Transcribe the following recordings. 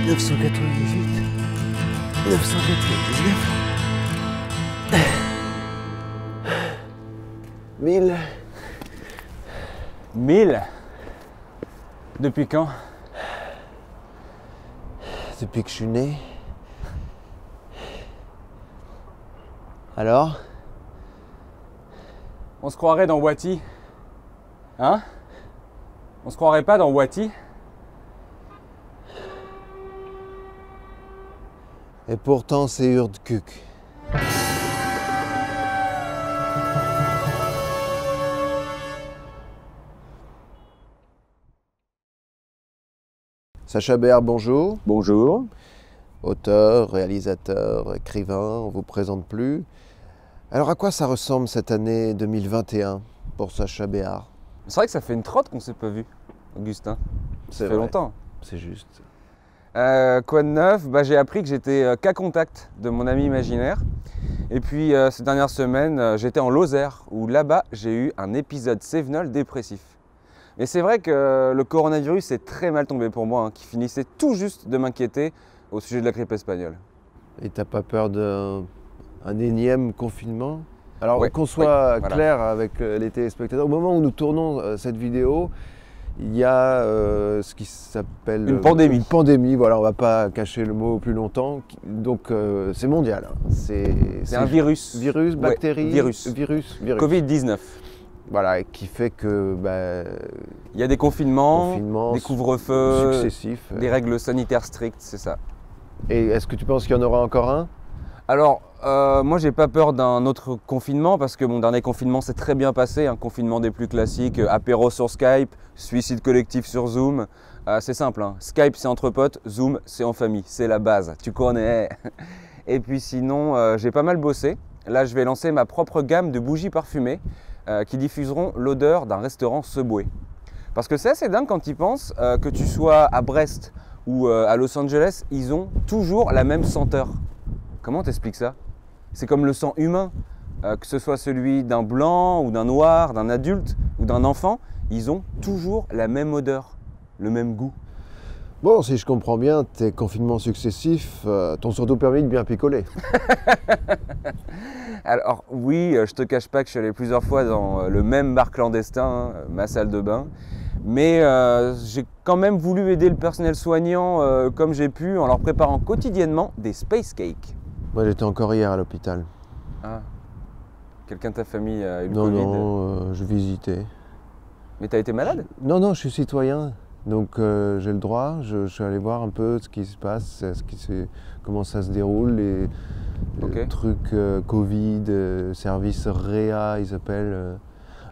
998, 999, 1000. 1000? Depuis quand? Depuis que je suis né. Alors? On se croirait dans Wati. Hein? On se croirait pas dans Wati? Et pourtant, c'est Urdkuk. Sacha Béard, bonjour. Bonjour. Auteur, réalisateur, écrivain, on vous présente plus. Alors à quoi ça ressemble cette année 2021 pour Sacha Béard? C'est vrai que ça fait une trotte qu'on s'est pas vu, Augustin. Ça fait vrai. longtemps. C'est juste. Quoi de neuf? J'ai appris que j'étais cas contact de mon ami imaginaire. Et puis ces dernières semaines, j'étais en Lozère, où là-bas, j'ai eu un épisode sévenol dépressif. Et c'est vrai que le coronavirus est très mal tombé pour moi, qui finissait tout juste de m'inquiéter au sujet de la grippe espagnole. Et t'as pas peur d'un énième confinement? Alors Ouais, qu'on soit voilà. clair avec les téléspectateurs, au moment où nous tournons cette vidéo, il y a ce qui s'appelle Une pandémie. Une pandémie, voilà, on va pas cacher le mot plus longtemps. Donc c'est mondial. C'est un virus. Virus, Ouais, bactérie, virus. Covid-19. Voilà, qui fait que Il y a des confinements, confinement des couvre-feux, successifs. des règles sanitaires strictes, c'est ça. Et est-ce que tu penses qu'il y en aura encore un? Alors, moi j'ai pas peur d'un autre confinement parce que mon dernier confinement s'est très bien passé, un confinement des plus classiques, apéro sur Skype, suicide collectif sur Zoom. C'est simple, hein. Skype c'est entre potes, Zoom c'est en famille, c'est la base, tu connais. Et puis sinon, j'ai pas mal bossé. Là je vais lancer ma propre gamme de bougies parfumées qui diffuseront l'odeur d'un restaurant Subway. Parce que c'est assez dingue quand tu y penses, que tu sois à Brest ou à Los Angeles, ils ont toujours la même senteur. Comment t'expliques ça? C'est comme le sang humain, que ce soit celui d'un blanc ou d'un noir, d'un adulte ou d'un enfant, ils ont toujours la même odeur, le même goût. Bon, si je comprends bien, tes confinements successifs t'ont surtout permis de bien picoler. Alors oui, je te cache pas que je suis allé plusieurs fois dans le même bar clandestin, ma salle de bain, mais j'ai quand même voulu aider le personnel soignant comme j'ai pu en leur préparant quotidiennement des space cakes. Moi, j'étais encore hier à l'hôpital. Ah, quelqu'un de ta famille a eu le Non, Covid? non, je visitais. Mais t'as été malade? Non, non, je suis citoyen, donc j'ai le droit. Je suis allé voir un peu ce qui se passe, comment ça se déroule, les Ok. trucs Covid, service Réa, ils appellent.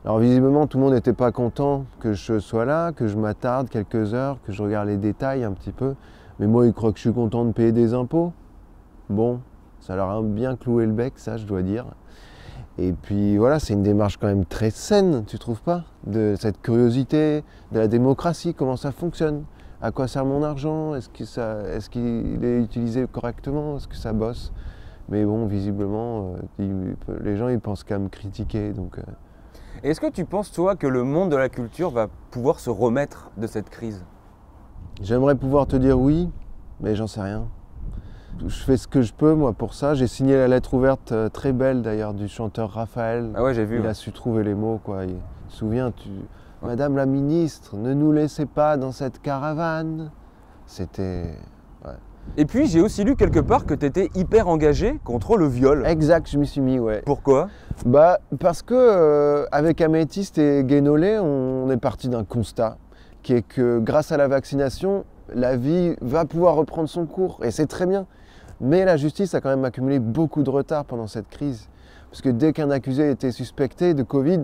Alors visiblement, tout le monde n'était pas content que je sois là, que je m'attarde quelques heures, que je regarde les détails un petit peu. Mais moi, ils croient que je suis content de payer des impôts. Bon, ça leur a bien cloué le bec, ça, je dois dire. Et puis voilà, c'est une démarche quand même très saine, tu trouves pas? De cette curiosité, de la démocratie, comment ça fonctionne? À quoi sert mon argent? Est-ce qu'il est utilisé correctement? Est-ce que ça bosse? Mais bon, visiblement, les gens ils pensent qu'à me critiquer. Donc, Est-ce que tu penses, toi, que le monde de la culture va pouvoir se remettre de cette crise? j'aimerais pouvoir te dire oui, mais j'en sais rien. Je fais ce que je peux, moi, pour ça. J'ai signé la lettre ouverte, très belle d'ailleurs, du chanteur Raphaël. Ah ouais, j'ai vu. Il Ouais. a su trouver les mots, quoi. Il se souvient, Madame la ministre, ne nous laissez pas dans cette caravane. C'était... ouais. Et puis, j'ai aussi lu quelque part que tu étais hyper engagé contre le viol. Exact, je m'y suis mis, ouais. Pourquoi? Parce que avec Améthyste et Guénolé, on est parti d'un constat qui est que grâce à la vaccination, la vie va pouvoir reprendre son cours et c'est très bien. Mais la justice a quand même accumulé beaucoup de retard pendant cette crise. Parce que dès qu'un accusé était suspecté de Covid,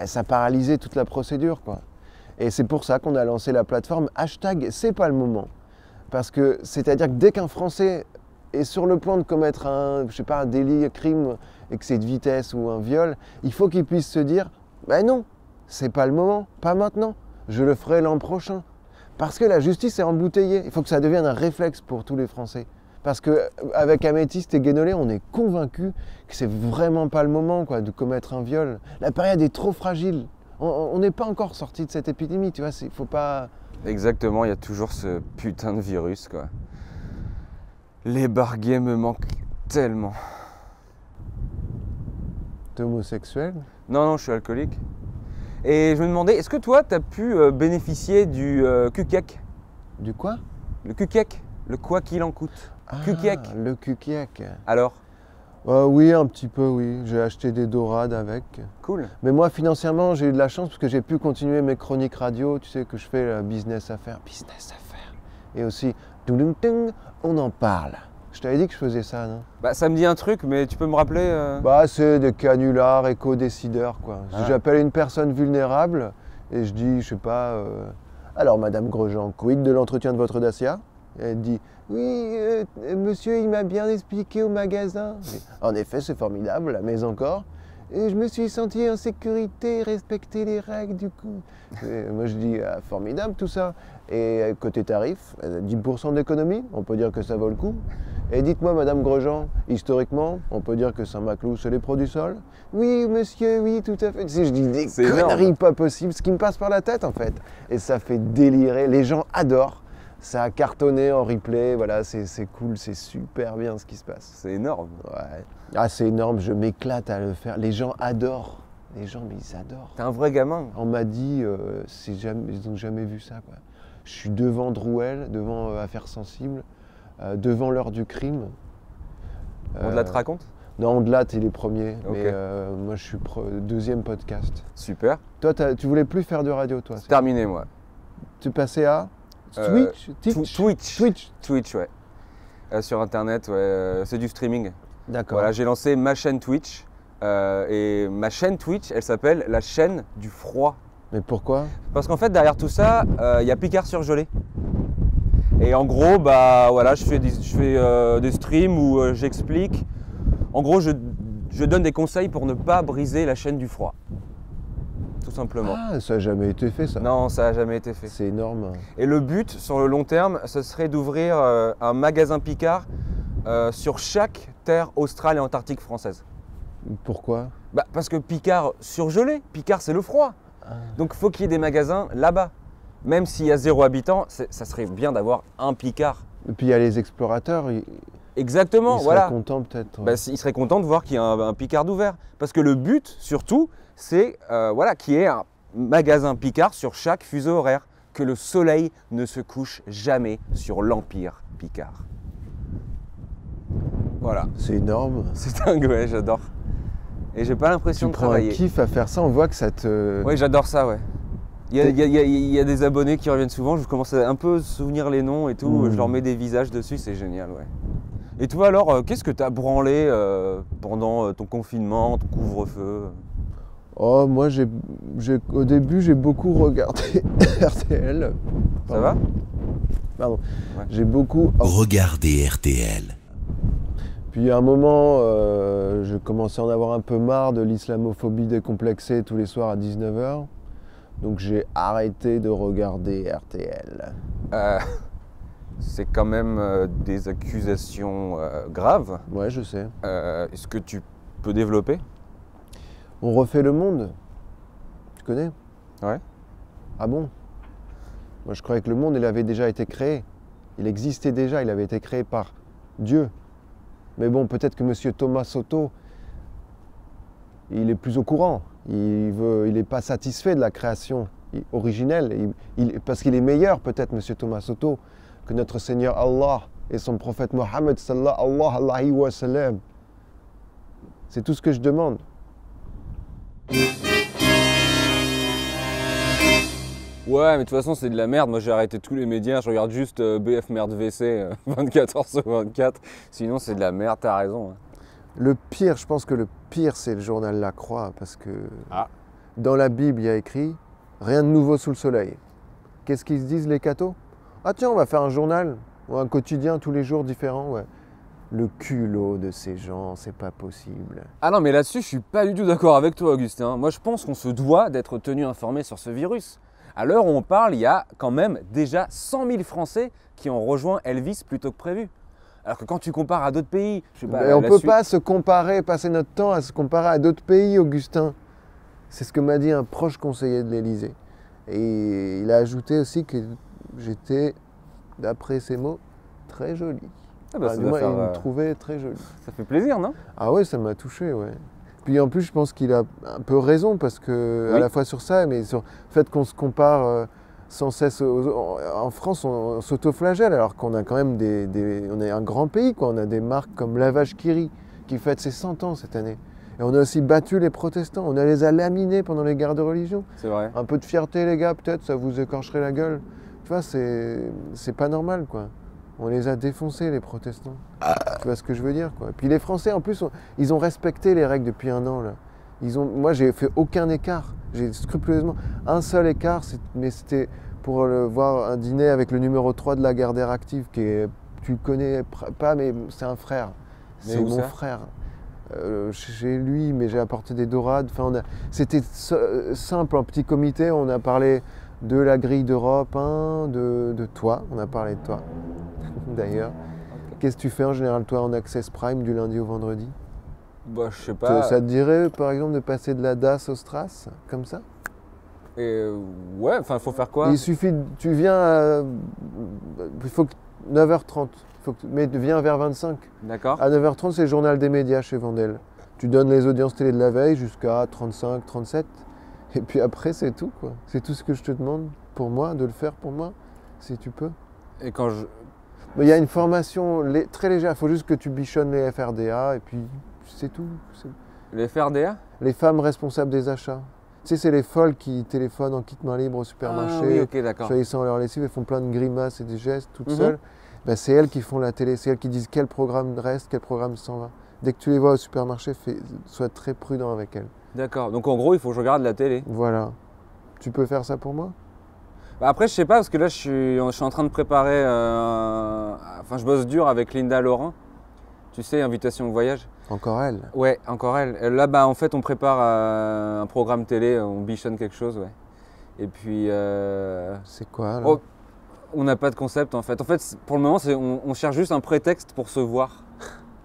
ça paralysait toute la procédure, quoi. Et c'est pour ça qu'on a lancé la plateforme #c'est pas le moment. Parce que c'est-à-dire que dès qu'un Français est sur le point de commettre un délit, un crime, excès de vitesse ou un viol, il faut qu'il puisse se dire non, c'est pas le moment, pas maintenant, je le ferai l'an prochain. Parce que la justice est embouteillée. Il faut que ça devienne un réflexe pour tous les Français. Parce qu'avec Améthyste et Guénolé, on est convaincus que c'est vraiment pas le moment, quoi, de commettre un viol. La période est trop fragile. On n'est pas encore sorti de cette épidémie, tu vois, faut pas... Exactement, il y a toujours ce putain de virus, quoi. Les barguets me manquent tellement. T'es homosexuel? Non, je suis alcoolique. Et je me demandais, est-ce que toi, tu as pu bénéficier du QCAC? Du quoi? Le QCAC, le quoi qu'il en coûte. QCAC. Le QCAC. Alors? Oui, un petit peu, oui. J'ai acheté des dorades avec. Cool. Mais moi, financièrement, j'ai eu de la chance parce que j'ai pu continuer mes chroniques radio. Tu sais que je fais business affaires. Business affaires. Et aussi, on en parle. Je t'avais dit que je faisais ça, non? Bah, ça me dit un truc, mais tu peux me rappeler Bah, c'est des canulars éco-décideurs, quoi. Ah. J'appelle une personne vulnérable et je dis, je sais pas, alors Madame Grosjean, quid de l'entretien de votre Dacia? Et elle dit, oui, monsieur, il m'a bien expliqué au magasin. En effet, c'est formidable, mais encore. Et je me suis senti en sécurité, respecter les règles du coup. Et moi, je dis, ah, formidable tout ça. Et côté tarif, 10% d'économie, on peut dire que ça vaut le coup. Et dites-moi, Madame Grosjean, historiquement, on peut dire que Saint-Maclou, c'est les pros du sol? Oui, monsieur, oui, tout à fait. Tu sais, je dis des conneries pas possibles, ce qui me passe par la tête, en fait. Et ça fait délirer. Les gens adorent. Ça a cartonné en replay. Voilà, c'est cool, c'est super bien ce qui se passe. C'est énorme. Ouais. Ah, c'est énorme, je m'éclate à le faire. Les gens adorent. Les gens, mais ils adorent. T'es un vrai gamin. On m'a dit, ils n'ont jamais vu ça, quoi. Je suis devant Drouel, devant Affaires sensibles, devant l'heure du crime. On te la te raconte? Non, Ondelat, il est premier, Ok. mais moi je suis deuxième podcast. Super. Toi, tu voulais plus faire de radio, toi? C'est terminé, moi. Tu passais à Twitch, ouais. Sur Internet, ouais. C'est du streaming. D'accord. Voilà, j'ai lancé ma chaîne Twitch. Et ma chaîne Twitch, elle s'appelle la chaîne du froid. Mais pourquoi? Parce qu'en fait, derrière tout ça, il y a Picard surgelé. Et en gros, bah voilà, je fais des streams où j'explique. En gros, je donne des conseils pour ne pas briser la chaîne du froid. Tout simplement. Ah, ça n'a jamais été fait, ça. Non, ça n'a jamais été fait. C'est énorme. Et le but, sur le long terme, ce serait d'ouvrir un magasin Picard sur chaque terre australe et antarctique française. Pourquoi? Bah, parce que Picard surgelé, Picard c'est le froid. Donc il faut qu'il y ait des magasins là-bas. Même s'il y a 0 habitant, ça serait bien d'avoir un Picard. Et puis il y a les explorateurs, Exactement, ils voilà. seraient contents peut-être. Bah, ils seraient contents de voir qu'il y a un Picard ouvert. Parce que le but, surtout, c'est voilà, qu'il y ait un magasin Picard sur chaque fuseau horaire. Que le soleil ne se couche jamais sur l'Empire Picard. Voilà. C'est énorme. C'est dingue, ouais, j'adore. Et j'ai pas l'impression Tu de prends un travailler. kiff à faire ça, on voit que ça te... Oui, j'adore ça, ouais. Il y a des abonnés qui reviennent souvent, je commence à un peu souvenir les noms et tout, je leur mets des visages dessus, c'est génial, ouais. Et toi alors, qu'est-ce que tu as branlé pendant ton confinement, ton couvre-feu? Oh, moi, au début, j'ai beaucoup regardé RTL. Ça va? Pardon. Ouais. J'ai beaucoup... Regardez RTL. Puis à un moment, je commençais à en avoir un peu marre de l'islamophobie décomplexée tous les soirs à 19h. Donc j'ai arrêté de regarder RTL. C'est quand même des accusations graves. Ouais, je sais. Est-ce que tu peux développer? On refait le monde. Tu connais? Ouais. Ah bon? Moi, je croyais que le monde, il avait déjà été créé. Il existait déjà, il avait été créé par Dieu. Mais bon, peut-être que M. Thomas Soto, il est plus au courant. Il n'est pas satisfait de la création originelle. Parce qu'il est meilleur, peut-être, M. Thomas Soto, que notre Seigneur Allah et son prophète Mohammed sallallahu alayhi wa sallam. C'est tout ce que je demande. Ouais, mais de toute façon, c'est de la merde. Moi, j'ai arrêté tous les médias. Je regarde juste BF Merde WC 24h/24. Sinon, c'est de la merde, t'as raison. Hein. Le pire, je pense que le pire, c'est le journal La Croix. Parce que dans la Bible, il y a écrit « Rien de nouveau sous le soleil ». Qu'est-ce qu'ils se disent, les cathos? Ah tiens, on va faire un journal, ou un quotidien tous les jours différent. Ouais. Le culot de ces gens, c'est pas possible. Ah non, mais là-dessus, je suis pas du tout d'accord avec toi, Augustin. Moi, je pense qu'on se doit d'être tenu informé sur ce virus. À l'heure où on parle, il y a quand même déjà 100 000 Français qui ont rejoint Elvis plus tôt que prévu. Alors que quand tu compares à d'autres pays, je sais pas. Mais on ne peut pas se comparer, passer notre temps à se comparer à d'autres pays, Augustin. C'est ce que m'a dit un proche conseiller de l'Élysée. Et il a ajouté aussi que j'étais, d'après ses mots, très joli. Ah bah, Enfin, ça du doit moins, faire, il me trouvait très joli. ça fait plaisir, non? Ah ouais, ça m'a touché, ouais. Puis en plus, je pense qu'il a un peu raison, parce que, à Oui. la fois sur ça, mais sur le fait qu'on se compare sans cesse. En France, on s'autoflagelle, alors qu'on a quand même on est un grand pays, quoi. On a des marques comme Lavage Kiri, qui fête ses 100 ans cette année. Et on a aussi battu les protestants, on les a laminés pendant les guerres de religion. C'est vrai. Un peu de fierté, les gars, peut-être, ça vous écorcherait la gueule. Tu vois, c'est pas normal, quoi. On les a défoncés, les protestants. Tu vois ce que je veux dire, quoi. Puis les Français, en plus, ils ont respecté les règles depuis un an, là. Moi, j'ai fait aucun écart. J'ai scrupuleusement un seul écart, mais c'était pour voir un dîner avec le numéro 3 de la Gardère active, tu le connais pas, mais c'est un frère. Mais C'est où mon ça frère. Chez lui, mais j'ai apporté des dorades. Enfin, c'était simple, en petit comité. On a parlé de la grille d'Europe 1, de toi. On a parlé de toi, d'ailleurs. Qu'est-ce que tu fais en général, toi, en Access Prime du lundi au vendredi? Bah, je sais pas. Ça te dirait, par exemple, de passer de la DAS au Stras, comme ça? Et, ouais, enfin, faut faire quoi? Il suffit, tu viens il faut que 9h30, mais viens vers 25. D'accord. À 9h30, c'est le journal des médias chez Wendel. Tu donnes les audiences télé de la veille jusqu'à 35, 37. Et puis après, c'est tout, quoi. C'est tout ce que je te demande pour moi, de le faire pour moi, si tu peux. Et quand je. Mais il y a une formation très légère. Il faut juste que tu bichonnes les FRDA et puis c'est tout. Les FRDA? Les femmes responsables des achats. Tu sais, c'est les folles qui téléphonent en kit main libre au supermarché, Ah oui, ok, d'accord. choisissant leur lessive et font plein de grimaces et des gestes toutes Mhm. seules. Ben, c'est elles qui font la télé, c'est elles qui disent quel programme reste, quel programme s'en va. Dès que tu les vois au supermarché, sois très prudent avec elles. D'accord. Donc en gros, il faut que je regarde la télé. Voilà. Tu peux faire ça pour moi? Bah, après, je sais pas, parce que là, je suis en train de préparer. Enfin, je bosse dur avec Linda Laurent. Tu sais, invitation au voyage. Encore elle. Ouais, encore elle. Là, bah, en fait, on prépare un programme télé, on bichonne quelque chose, ouais. Et puis, C'est quoi là? oh, on n'a pas de concept, en fait. En fait, pour le moment, on cherche juste un prétexte pour se voir,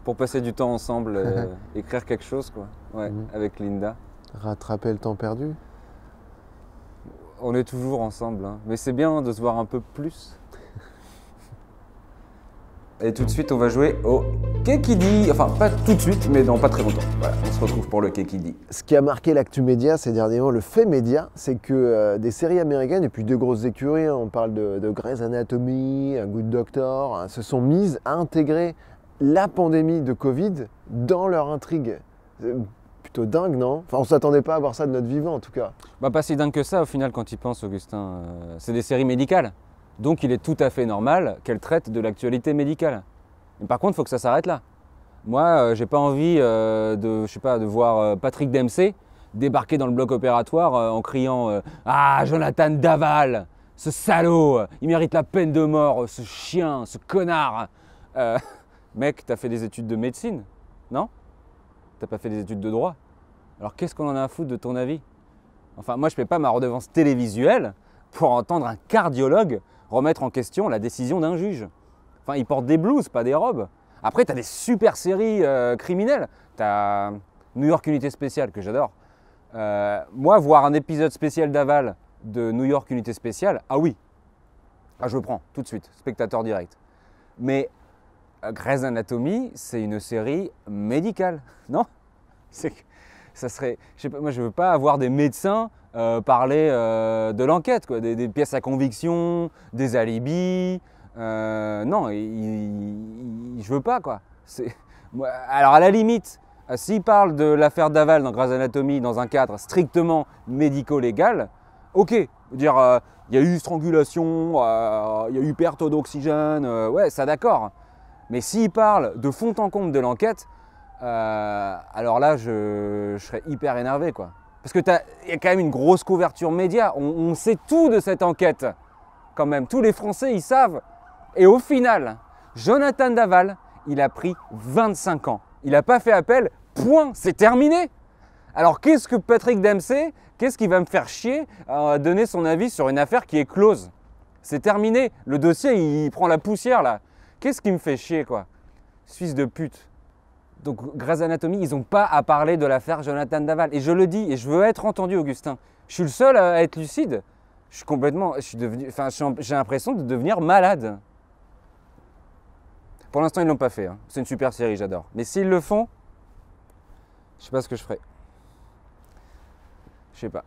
pour passer du temps ensemble, écrire quelque chose, quoi. Ouais, Mhm. avec Linda. Rattraper le temps perdu? On est toujours ensemble, hein. Mais c'est bien de se voir un peu plus. Et tout de suite, on va jouer au Kekidi. Enfin, pas tout de suite, mais dans pas très longtemps. Voilà, on se retrouve pour le Kekidi. Ce qui a marqué l'actu média ces derniers mois, le fait média, c'est que des séries américaines, et puis deux grosses écuries, hein, on parle de Grey's Anatomy, Good Doctor, hein, se sont mises à intégrer la pandémie de Covid dans leur intrigue. C'est plutôt dingue, non? Enfin, on ne s'attendait pas à voir ça de notre vivant, en tout cas. Bah, pas si dingue que ça, au final, quand tu y penses, Augustin. C'est des séries médicales. Donc, il est tout à fait normal qu'elles traitent de l'actualité médicale. Mais par contre, il faut que ça s'arrête là. Moi, j'ai pas envie de voir Patrick Dempsey débarquer dans le bloc opératoire en criant Ah, Jonathan Daval, ce salaud, il mérite la peine de mort, ce chien, ce connard. Mec, t'as fait des études de médecine, non? T'as pas fait des études de droit. Alors qu'est-ce qu'on en a à foutre de ton avis? Enfin, moi, je paie pas ma redevance télévisuelle pour entendre un cardiologue remettre en question la décision d'un juge. Enfin, ils portent des blouses, pas des robes. Après, tu as des super séries criminelles. Tu as New York Unité Spéciale, que j'adore. Moi, voir un épisode spécial d'Aval de New York Unité Spéciale, ah oui. Ah, je le prends, tout de suite, spectateur direct. Mais Grey's Anatomy, c'est une série médicale, non? Ça serait, je sais pas, moi, je veux pas avoir des médecins parler de l'enquête, quoi, des pièces à conviction, des alibis. Non, je veux pas, quoi. Alors à la limite, s'il parle de l'affaire Daval dans Grey's Anatomy dans un cadre strictement médico-légal, ok, dire il y a eu strangulation, il y a eu perte d'oxygène, ouais, ça d'accord. Mais s'il parle de fond en comble de l'enquête, alors là, je serais hyper énervé, quoi. Parce qu'il y a quand même une grosse couverture média. On sait tout de cette enquête, quand même. Tous les Français, ils savent. Et au final, Jonathan Daval, il a pris 25 ans. Il n'a pas fait appel, point, c'est terminé. Alors qu'est-ce que Patrick Dempsey, qu'est-ce qui va me faire chier à donner son avis sur une affaire qui est close? C'est terminé. Le dossier, il prend la poussière, là. Qu'est-ce qui me fait chier, quoi? Suisse de pute. Donc Grey's Anatomy, ils n'ont pas à parler de l'affaire Jonathan Daval. Et je le dis, et je veux être entendu, Augustin. Je suis le seul à être lucide. J'ai l'impression de devenir malade. Pour l'instant, ils ne l'ont pas fait. Hein. C'est une super série, j'adore. Mais s'ils le font, je sais pas ce que je ferai. Je sais pas.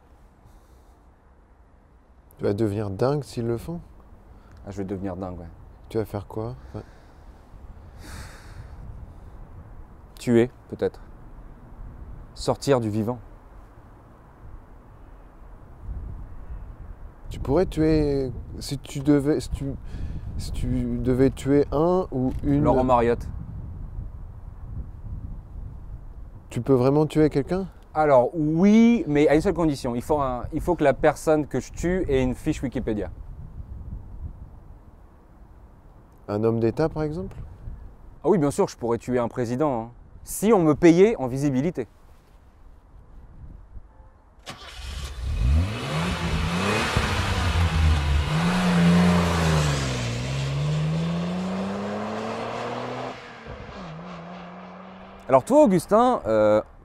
Tu vas devenir dingue s'ils le font? Ah, je vais devenir dingue, ouais. Tu vas faire quoi? Tuer, peut-être. Sortir du vivant. Tu pourrais tuer, si tu devais tuer un ou une... Laurent Mariotte. Tu peux vraiment tuer quelqu'un? Alors, oui, mais à une seule condition. Il faut que la personne que je tue ait une fiche Wikipédia. Un homme d'État, par exemple? Ah oui, bien sûr, je pourrais tuer un président. Hein. Si on me payait en visibilité. Alors toi, Augustin,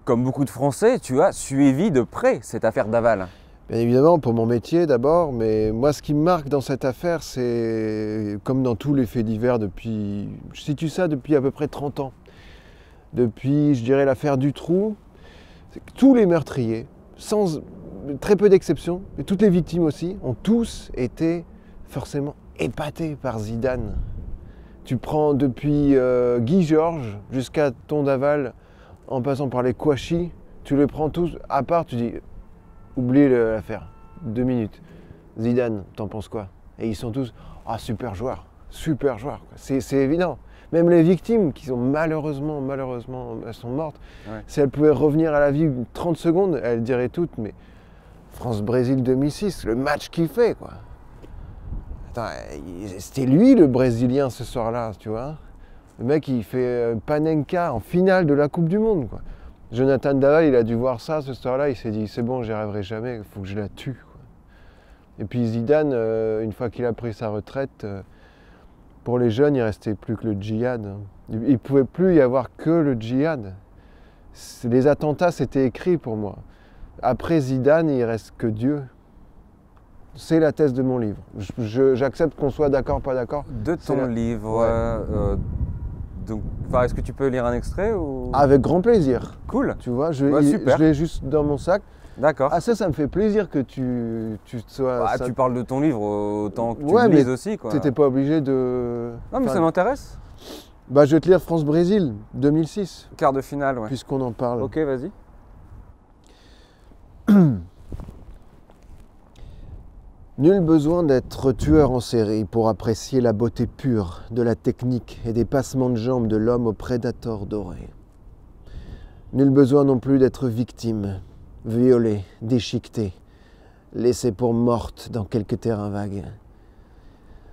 comme beaucoup de Français, tu as suivi de près cette affaire Daval. Bien évidemment, pour mon métier d'abord, mais moi ce qui me marque dans cette affaire, c'est comme dans tous les faits divers depuis, je situe ça depuis à peu près 30 ans. Depuis, je dirais, l'affaire Dutroux, c'est que tous les meurtriers, sans très peu d'exceptions, et toutes les victimes aussi, ont tous été forcément épatés par Zidane. Tu prends depuis Guy Georges jusqu'à Ton Daval, en passant par les Kouachi, tu les prends tous, à part, tu dis, oublie l'affaire, 2 minutes. Zidane, t'en penses quoi? Et ils sont tous, ah super joueur, quoi. C'est évident. Même les victimes qui sont malheureusement, elles sont mortes. Ouais. Si elles pouvaient revenir à la vie 30 secondes, elles diraient toutes, mais France-Brésil 2006, le match qu'il fait, quoi. Attends, c'était lui le Brésilien ce soir-là, tu vois. Le mec, il fait Panenka en finale de la Coupe du Monde, quoi. Jonathan Daval, il a dû voir ça ce soir-là, il s'est dit, c'est bon, j'y arriverai jamais, il faut que je la tue, quoi. Et puis Zidane, une fois qu'il a pris sa retraite, pour les jeunes, il ne restait plus que le djihad. Il ne pouvait plus y avoir que le djihad. Les attentats, c'était écrit pour moi. Après Zidane, il ne reste que Dieu. C'est la thèse de mon livre. J'accepte qu'on soit d'accord, pas d'accord. De ton livre, Ouais. donc, est-ce que tu peux lire un extrait ou... Avec grand plaisir. Cool. Tu vois, Ouais, super. je l'ai juste dans mon sac. D'accord. Ah ça me fait plaisir que tu sois... Bah, tu parles de ton livre autant que tu Ouais, le mais lises aussi, quoi. t'étais pas obligé de... Non, mais Enfin, ça m'intéresse. bah, je vais te lire France-Brésil, 2006, Quart de finale, ouais. puisqu'on en parle. Ok, vas-y. Nul besoin d'être tueur en série pour apprécier la beauté pure de la technique et des passements de jambes de l'homme au prédateur doré. Nul besoin non plus d'être victime, violée, déchiquetée, laissée pour morte dans quelques terrains vagues.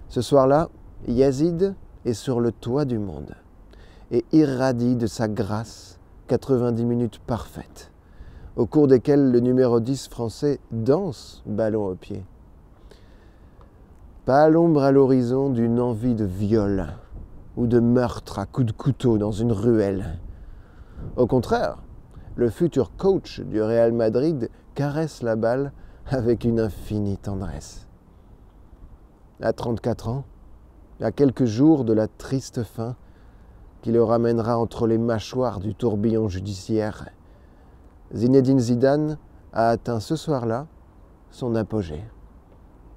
Ce soir-là, Yazid est sur le toit du monde et irradie de sa grâce 90 minutes parfaites, au cours desquelles le numéro 10 français danse ballon au pied. Pas l'ombre à l'horizon d'une envie de viol ou de meurtre à coups de couteau dans une ruelle. Au contraire, le futur coach du Real Madrid caresse la balle avec une infinie tendresse. À 34 ans, à quelques jours de la triste fin qui le ramènera entre les mâchoires du tourbillon judiciaire, Zinedine Zidane a atteint ce soir-là son apogée.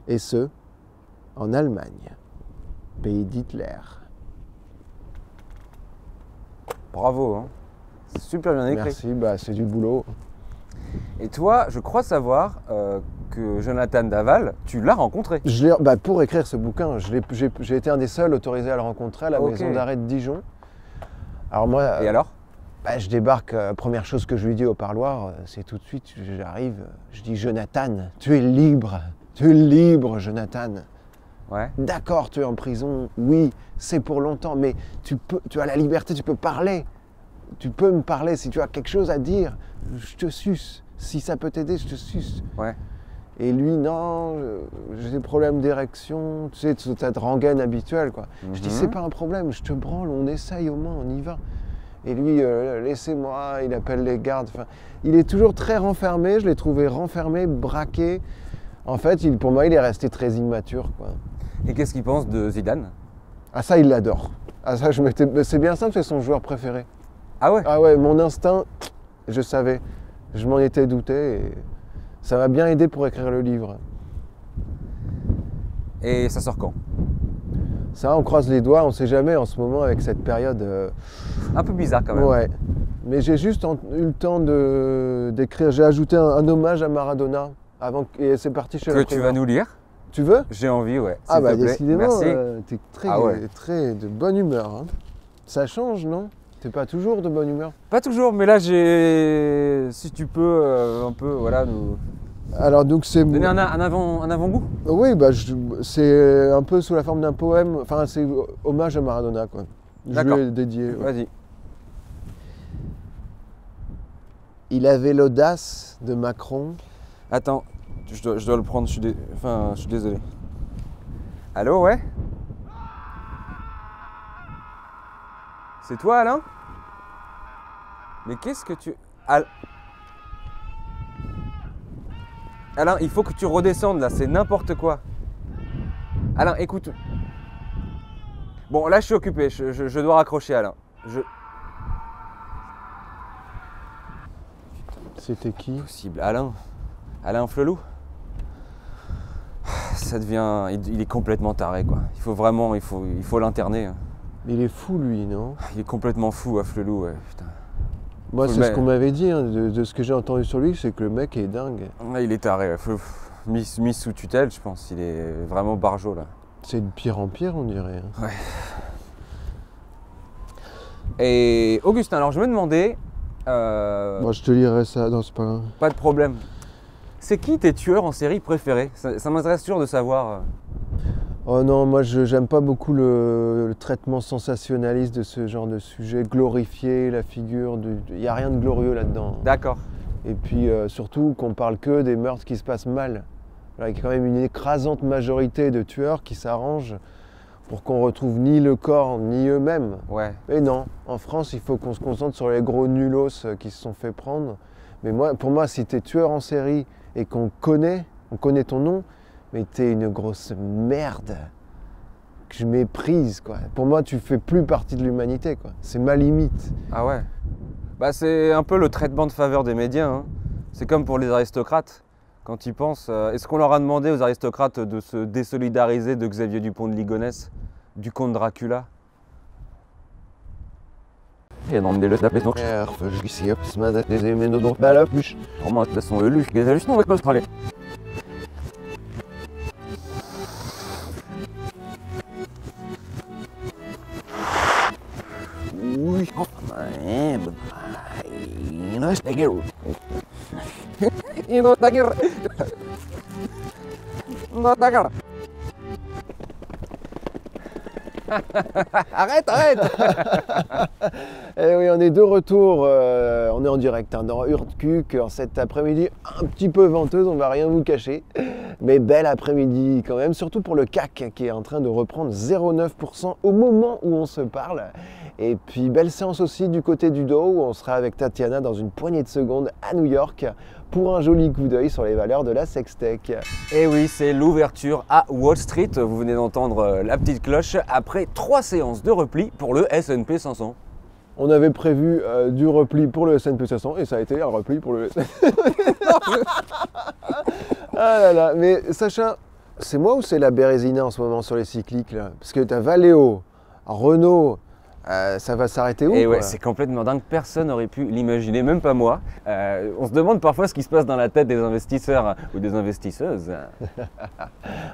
Et ce, en Allemagne, pays d'Hitler. Bravo, hein. C'est super bien écrit. Merci, bah, c'est du boulot. Et toi, je crois savoir que Jonathan Daval, tu l'as rencontré. Pour écrire ce bouquin, j'ai été un des seuls autorisés à le rencontrer à la Ok. maison d'arrêt de Dijon. Alors moi, Et alors? je débarque, première chose que je lui dis au parloir, c'est tout de suite, j'arrive, je dis Jonathan, tu es libre, Jonathan. Ouais. D'accord, tu es en prison, oui, c'est pour longtemps, mais tu as la liberté, tu peux parler. Tu peux me parler si tu as quelque chose à dire, je te suce. Si ça peut t'aider, je te suce. Ouais. Et lui, non, j'ai des problèmes d'érection, tu sais, cette rengaine habituelle, quoi. Je dis, c'est pas un problème, je te branle, on essaye au moins, on y va. Et lui, laissez-moi, il appelle les gardes. Enfin, il est toujours très renfermé, je l'ai trouvé renfermé, braqué. En fait, pour moi, il est resté très immature, quoi. Et qu'est-ce qu'il pense de Zidane? Ah ça, il l'adore. Ah ça, c'est bien simple, c'est son joueur préféré. Ah ouais? Ah ouais, mon instinct, je savais. Je m'en étais douté et ça m'a bien aidé pour écrire le livre. Et ça sort quand? Ça, on croise les doigts, on sait jamais en ce moment avec cette période. Un peu bizarre quand même. Ouais. Mais j'ai juste eu le temps d'écrire. J'ai ajouté un hommage à Maradona et c'est parti chez Que tu vas nous lire? Tu veux? J'ai envie, ouais. Ah S'il bah te plaît. décidément, Merci. t'es Ah ouais. très de bonne humeur. Hein. Ça change, non? T'es pas toujours de bonne humeur? Pas toujours, mais là j'ai. Si tu peux un peu, voilà, nous Alors donc c'est... donner un avant-goût. Oui, bah, c'est un peu sous la forme d'un poème. Enfin, c'est hommage à Maradona, quoi. Je D'accord. lui ai dédié. Ouais. Vas-y. Il avait l'audace de Macron. Attends, je dois le prendre, je suis désolé. Allô, ouais? C'est toi, Alain? Mais qu'est-ce que tu... Alain, il faut que tu redescendes là, c'est n'importe quoi. Alain, écoute. Bon, là je suis occupé, je dois raccrocher, Alain. C'était qui? Possible. Alain Flelou. Ça devient... Il est complètement taré, quoi. Il faut l'interner. Hein. Il est fou, lui, non? Il est complètement fou à Flelou, ouais, putain. Moi, Faut c'est le ce qu'on m'avait dit, hein, de ce que j'ai entendu sur lui, c'est que le mec est dingue. Ouais, il est taré, mis sous tutelle, je pense. Il est vraiment barjot, là. C'est de pire en pire, on dirait. Hein. Ouais. Et Augustin, alors je me demandais... Moi, je te lirai ça. Non, c'est pas grave. Pas de problème. C'est qui tes tueurs en série préférés? Ça m'intéresse toujours de savoir. Oh non, moi, j'aime pas beaucoup le traitement sensationnaliste de ce genre de sujet. Glorifier la figure. Il n'y a rien de glorieux là-dedans. D'accord. Et puis, surtout, qu'on parle que des meurtres qui se passent mal. Alors, il y a quand même une écrasante majorité de tueurs qui s'arrangent pour qu'on retrouve ni le corps, ni eux-mêmes. Ouais. Et non, en France, il faut qu'on se concentre sur les gros nulos qui se sont fait prendre. Mais pour moi, si t'es tueur en série et on connaît ton nom, mais t'es une grosse merde que je méprise, quoi. Pour moi, tu fais plus partie de l'humanité, quoi. C'est ma limite. Ah ouais. Bah c'est un peu le traitement de faveur des médias. Hein. C'est comme pour les aristocrates. Quand ils pensent, est-ce qu'on leur a demandé aux aristocrates de se désolidariser de Xavier Dupont de Ligonnès, du comte Dracula? Et non, mais le taper son Comment de son elu, les hallucinants avec l'Australie. Oui, arrête. Eh oui, on est de retour, on est en direct hein, dans Hurtkuk en cet après-midi un petit peu venteuse, on va rien vous cacher, mais bel après-midi quand même, surtout pour le CAC qui est en train de reprendre 0,9% au moment où on se parle. Et puis belle séance aussi du côté du Dow où on sera avec Tatiana dans une poignée de secondes à New York pour un joli coup d'œil sur les valeurs de la Sextech. Et oui, c'est l'ouverture à Wall Street. Vous venez d'entendre la petite cloche après 3 séances de repli pour le S&P 500. On avait prévu du repli pour le S&P 500 et ça a été un repli pour le S&P. Ah là là, mais Sacha, c'est moi ou c'est la Bérésina en ce moment sur les cycliques là? Parce que t'as Valeo, Renault, ça va s'arrêter où? Et ouais, quoi c'est complètement dingue, personne n'aurait pu l'imaginer, même pas moi. On se demande parfois ce qui se passe dans la tête des investisseurs ou des investisseuses.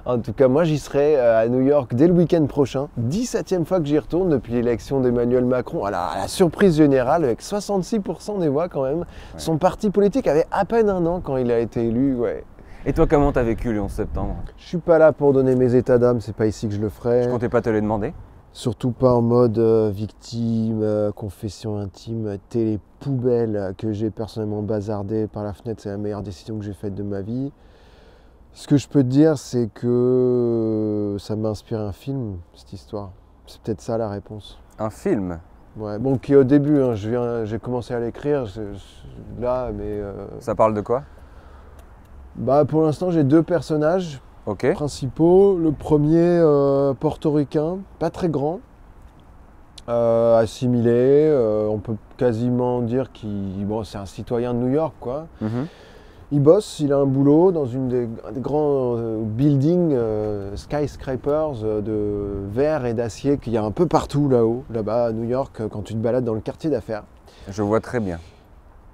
En tout cas, moi j'y serai à New York dès le week-end prochain. 17e fois que j'y retourne depuis l'élection d'Emmanuel Macron. À la surprise générale, avec 66% des voix quand même. Ouais. Son parti politique avait à peine un an quand il a été élu. Ouais. Et toi, comment t'as vécu le 11 septembre? Je suis pas là pour donner mes états d'âme, c'est pas ici que je le ferai. Je comptais pas te les demander. Surtout pas en mode victime, confession intime, télé poubelle que j'ai personnellement bazardé par la fenêtre. C'est la meilleure décision que j'ai faite de ma vie. Ce que je peux te dire, c'est que ça m'a inspiré un film, cette histoire. C'est peut-être ça la réponse. Un film? Ouais, bon, qui au début, hein, j'ai commencé à l'écrire, là, mais... Ça parle de quoi? Bah, pour l'instant, j'ai 2 personnages. Okay. Principaux. Le premier, portoricain, pas très grand, Assimilé, on peut quasiment dire qu'il bon, c'est un citoyen de New York, quoi. Mhm. Il bosse, il a un boulot dans un des grands buildings, skyscrapers de verre et d'acier qu'il y a un peu partout là-bas à New York, quand tu te balades dans le quartier d'affaires. Je vois très bien.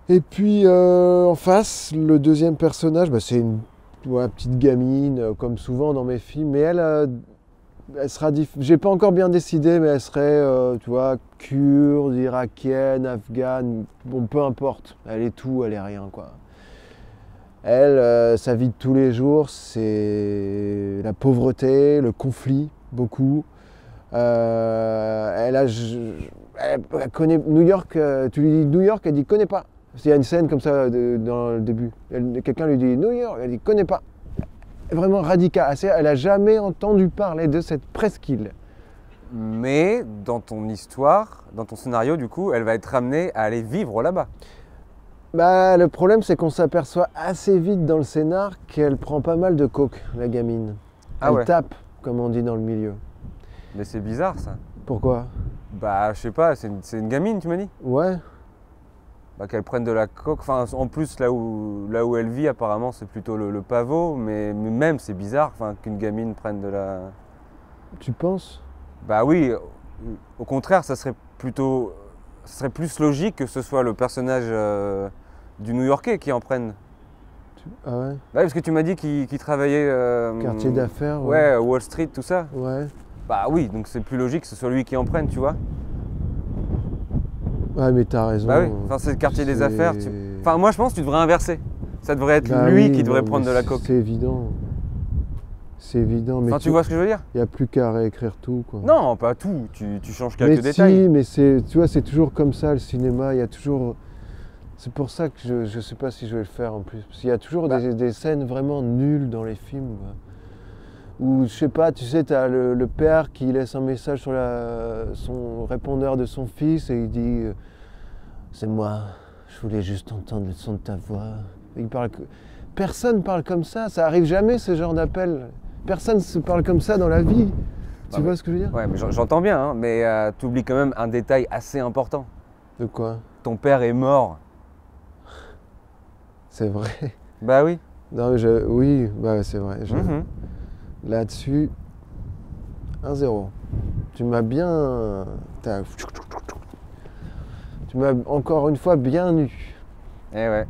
Et puis en face, le deuxième personnage, c'est une petite gamine, comme souvent dans mes films, mais elle sera j'ai pas encore bien décidé, mais elle serait, tu vois, kurde, irakienne, afghane, bon, peu importe. Elle est tout, elle est rien, quoi. Elle, sa vie de tous les jours, c'est la pauvreté, le conflit, beaucoup. Elle connaît New York, tu lui dis New York, elle dit connais pas. Il y a une scène comme ça dans le début. Quelqu'un lui dit New York, elle dit connais pas. Vraiment radicale. Elle n'a jamais entendu parler de cette presqu'île. Mais dans ton histoire, dans ton scénario, du coup, elle va être amenée à aller vivre là-bas. Le problème, c'est qu'on s'aperçoit assez vite dans le scénar qu'elle prend pas mal de coke, la gamine. Ah ouais. Tape, comme on dit dans le milieu. Mais c'est bizarre, ça. Pourquoi? Je sais pas, c'est une gamine, tu m'as dit? Ouais. Qu'elle prenne de la coke. Enfin, en plus, là où elle vit, apparemment, c'est plutôt le pavot. Mais même, c'est bizarre qu'une gamine prenne de la... Tu penses? Bah oui, au contraire, ça serait plus logique que ce soit le personnage du New-Yorkais qui en prenne. Ah ouais? Parce que tu m'as dit qu'il travaillait... Quartier d'affaires. Ouais, Wall Street, tout ça. Ouais. Bah oui, donc c'est plus logique que ce soit lui qui en prenne, tu vois. Ouais, mais t'as raison. Bah oui, c'est le quartier des affaires. Moi je pense que tu devrais inverser. Ça devrait être lui qui devrait prendre de la coke. C'est évident. C'est évident. Mais tu vois ce que je veux dire? Il n'y a plus qu'à réécrire tout, quoi. Non, pas tout. Tu changes quelques détails. Si, mais tu vois, c'est toujours comme ça, le cinéma. Il y a toujours... C'est pour ça que je ne sais pas si je vais le faire en plus. Parce qu'il y a toujours des scènes vraiment nulles dans les films, quoi. Ou je sais pas, tu sais, t'as le père qui laisse un message sur son répondeur de son fils et il dit c'est moi, je voulais juste entendre le son de ta voix. Personne parle comme ça arrive jamais ce genre d'appel. Personne se parle comme ça dans la vie. Tu vois ce que je veux dire? Ouais, mais j'entends bien, hein, mais tu oublies quand même un détail assez important. De quoi? Ton père est mort. C'est vrai. Bah oui. Non, oui, c'est vrai. Là-dessus, 1-0. Tu m'as bien... Tu m'as encore une fois bien eu. Eh ouais.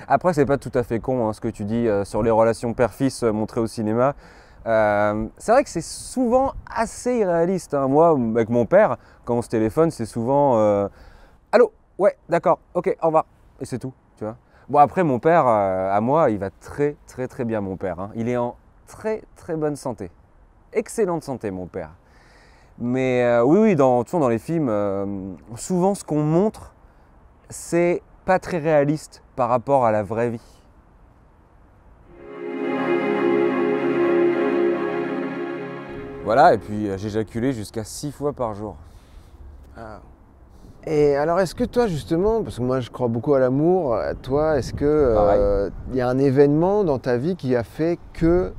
Après, c'est pas tout à fait con ce que tu dis sur les relations père-fils montrées au cinéma. C'est vrai que c'est souvent assez irréaliste, hein. Moi, avec mon père, quand on se téléphone, c'est souvent allô, ouais, d'accord, ok, au revoir. Et c'est tout, tu vois. Bon, après, mon père, à moi, il va très très très bien, mon père, hein. Il est en très très bonne santé. Excellente santé, mon père. Mais oui, dans les films, souvent ce qu'on montre, c'est pas très réaliste par rapport à la vraie vie. Voilà, et puis j'éjaculais jusqu'à 6 fois par jour. Ah. Et alors, est-ce que toi, justement, parce que moi je crois beaucoup à l'amour, toi, est-ce que y a un événement dans ta vie qui a fait que...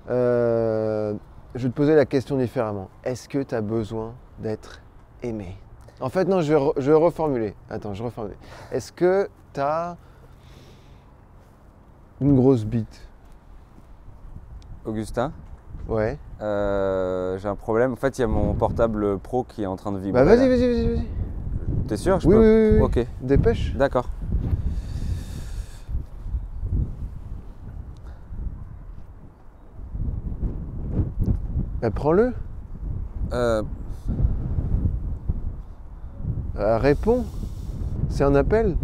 je vais te poser la question différemment. Est-ce que tu as besoin d'être aimé? En fait, non, je vais reformuler. Attends, je reformule. Est-ce que tu as une grosse bite? Augustin? Ouais. J'ai un problème. En fait, il y a mon portable pro qui est en train de vibrer. Bah vas-y. T'es sûr? Oui. Ok. Dépêche. D'accord. Bah prends-le. Réponds. C'est un appel.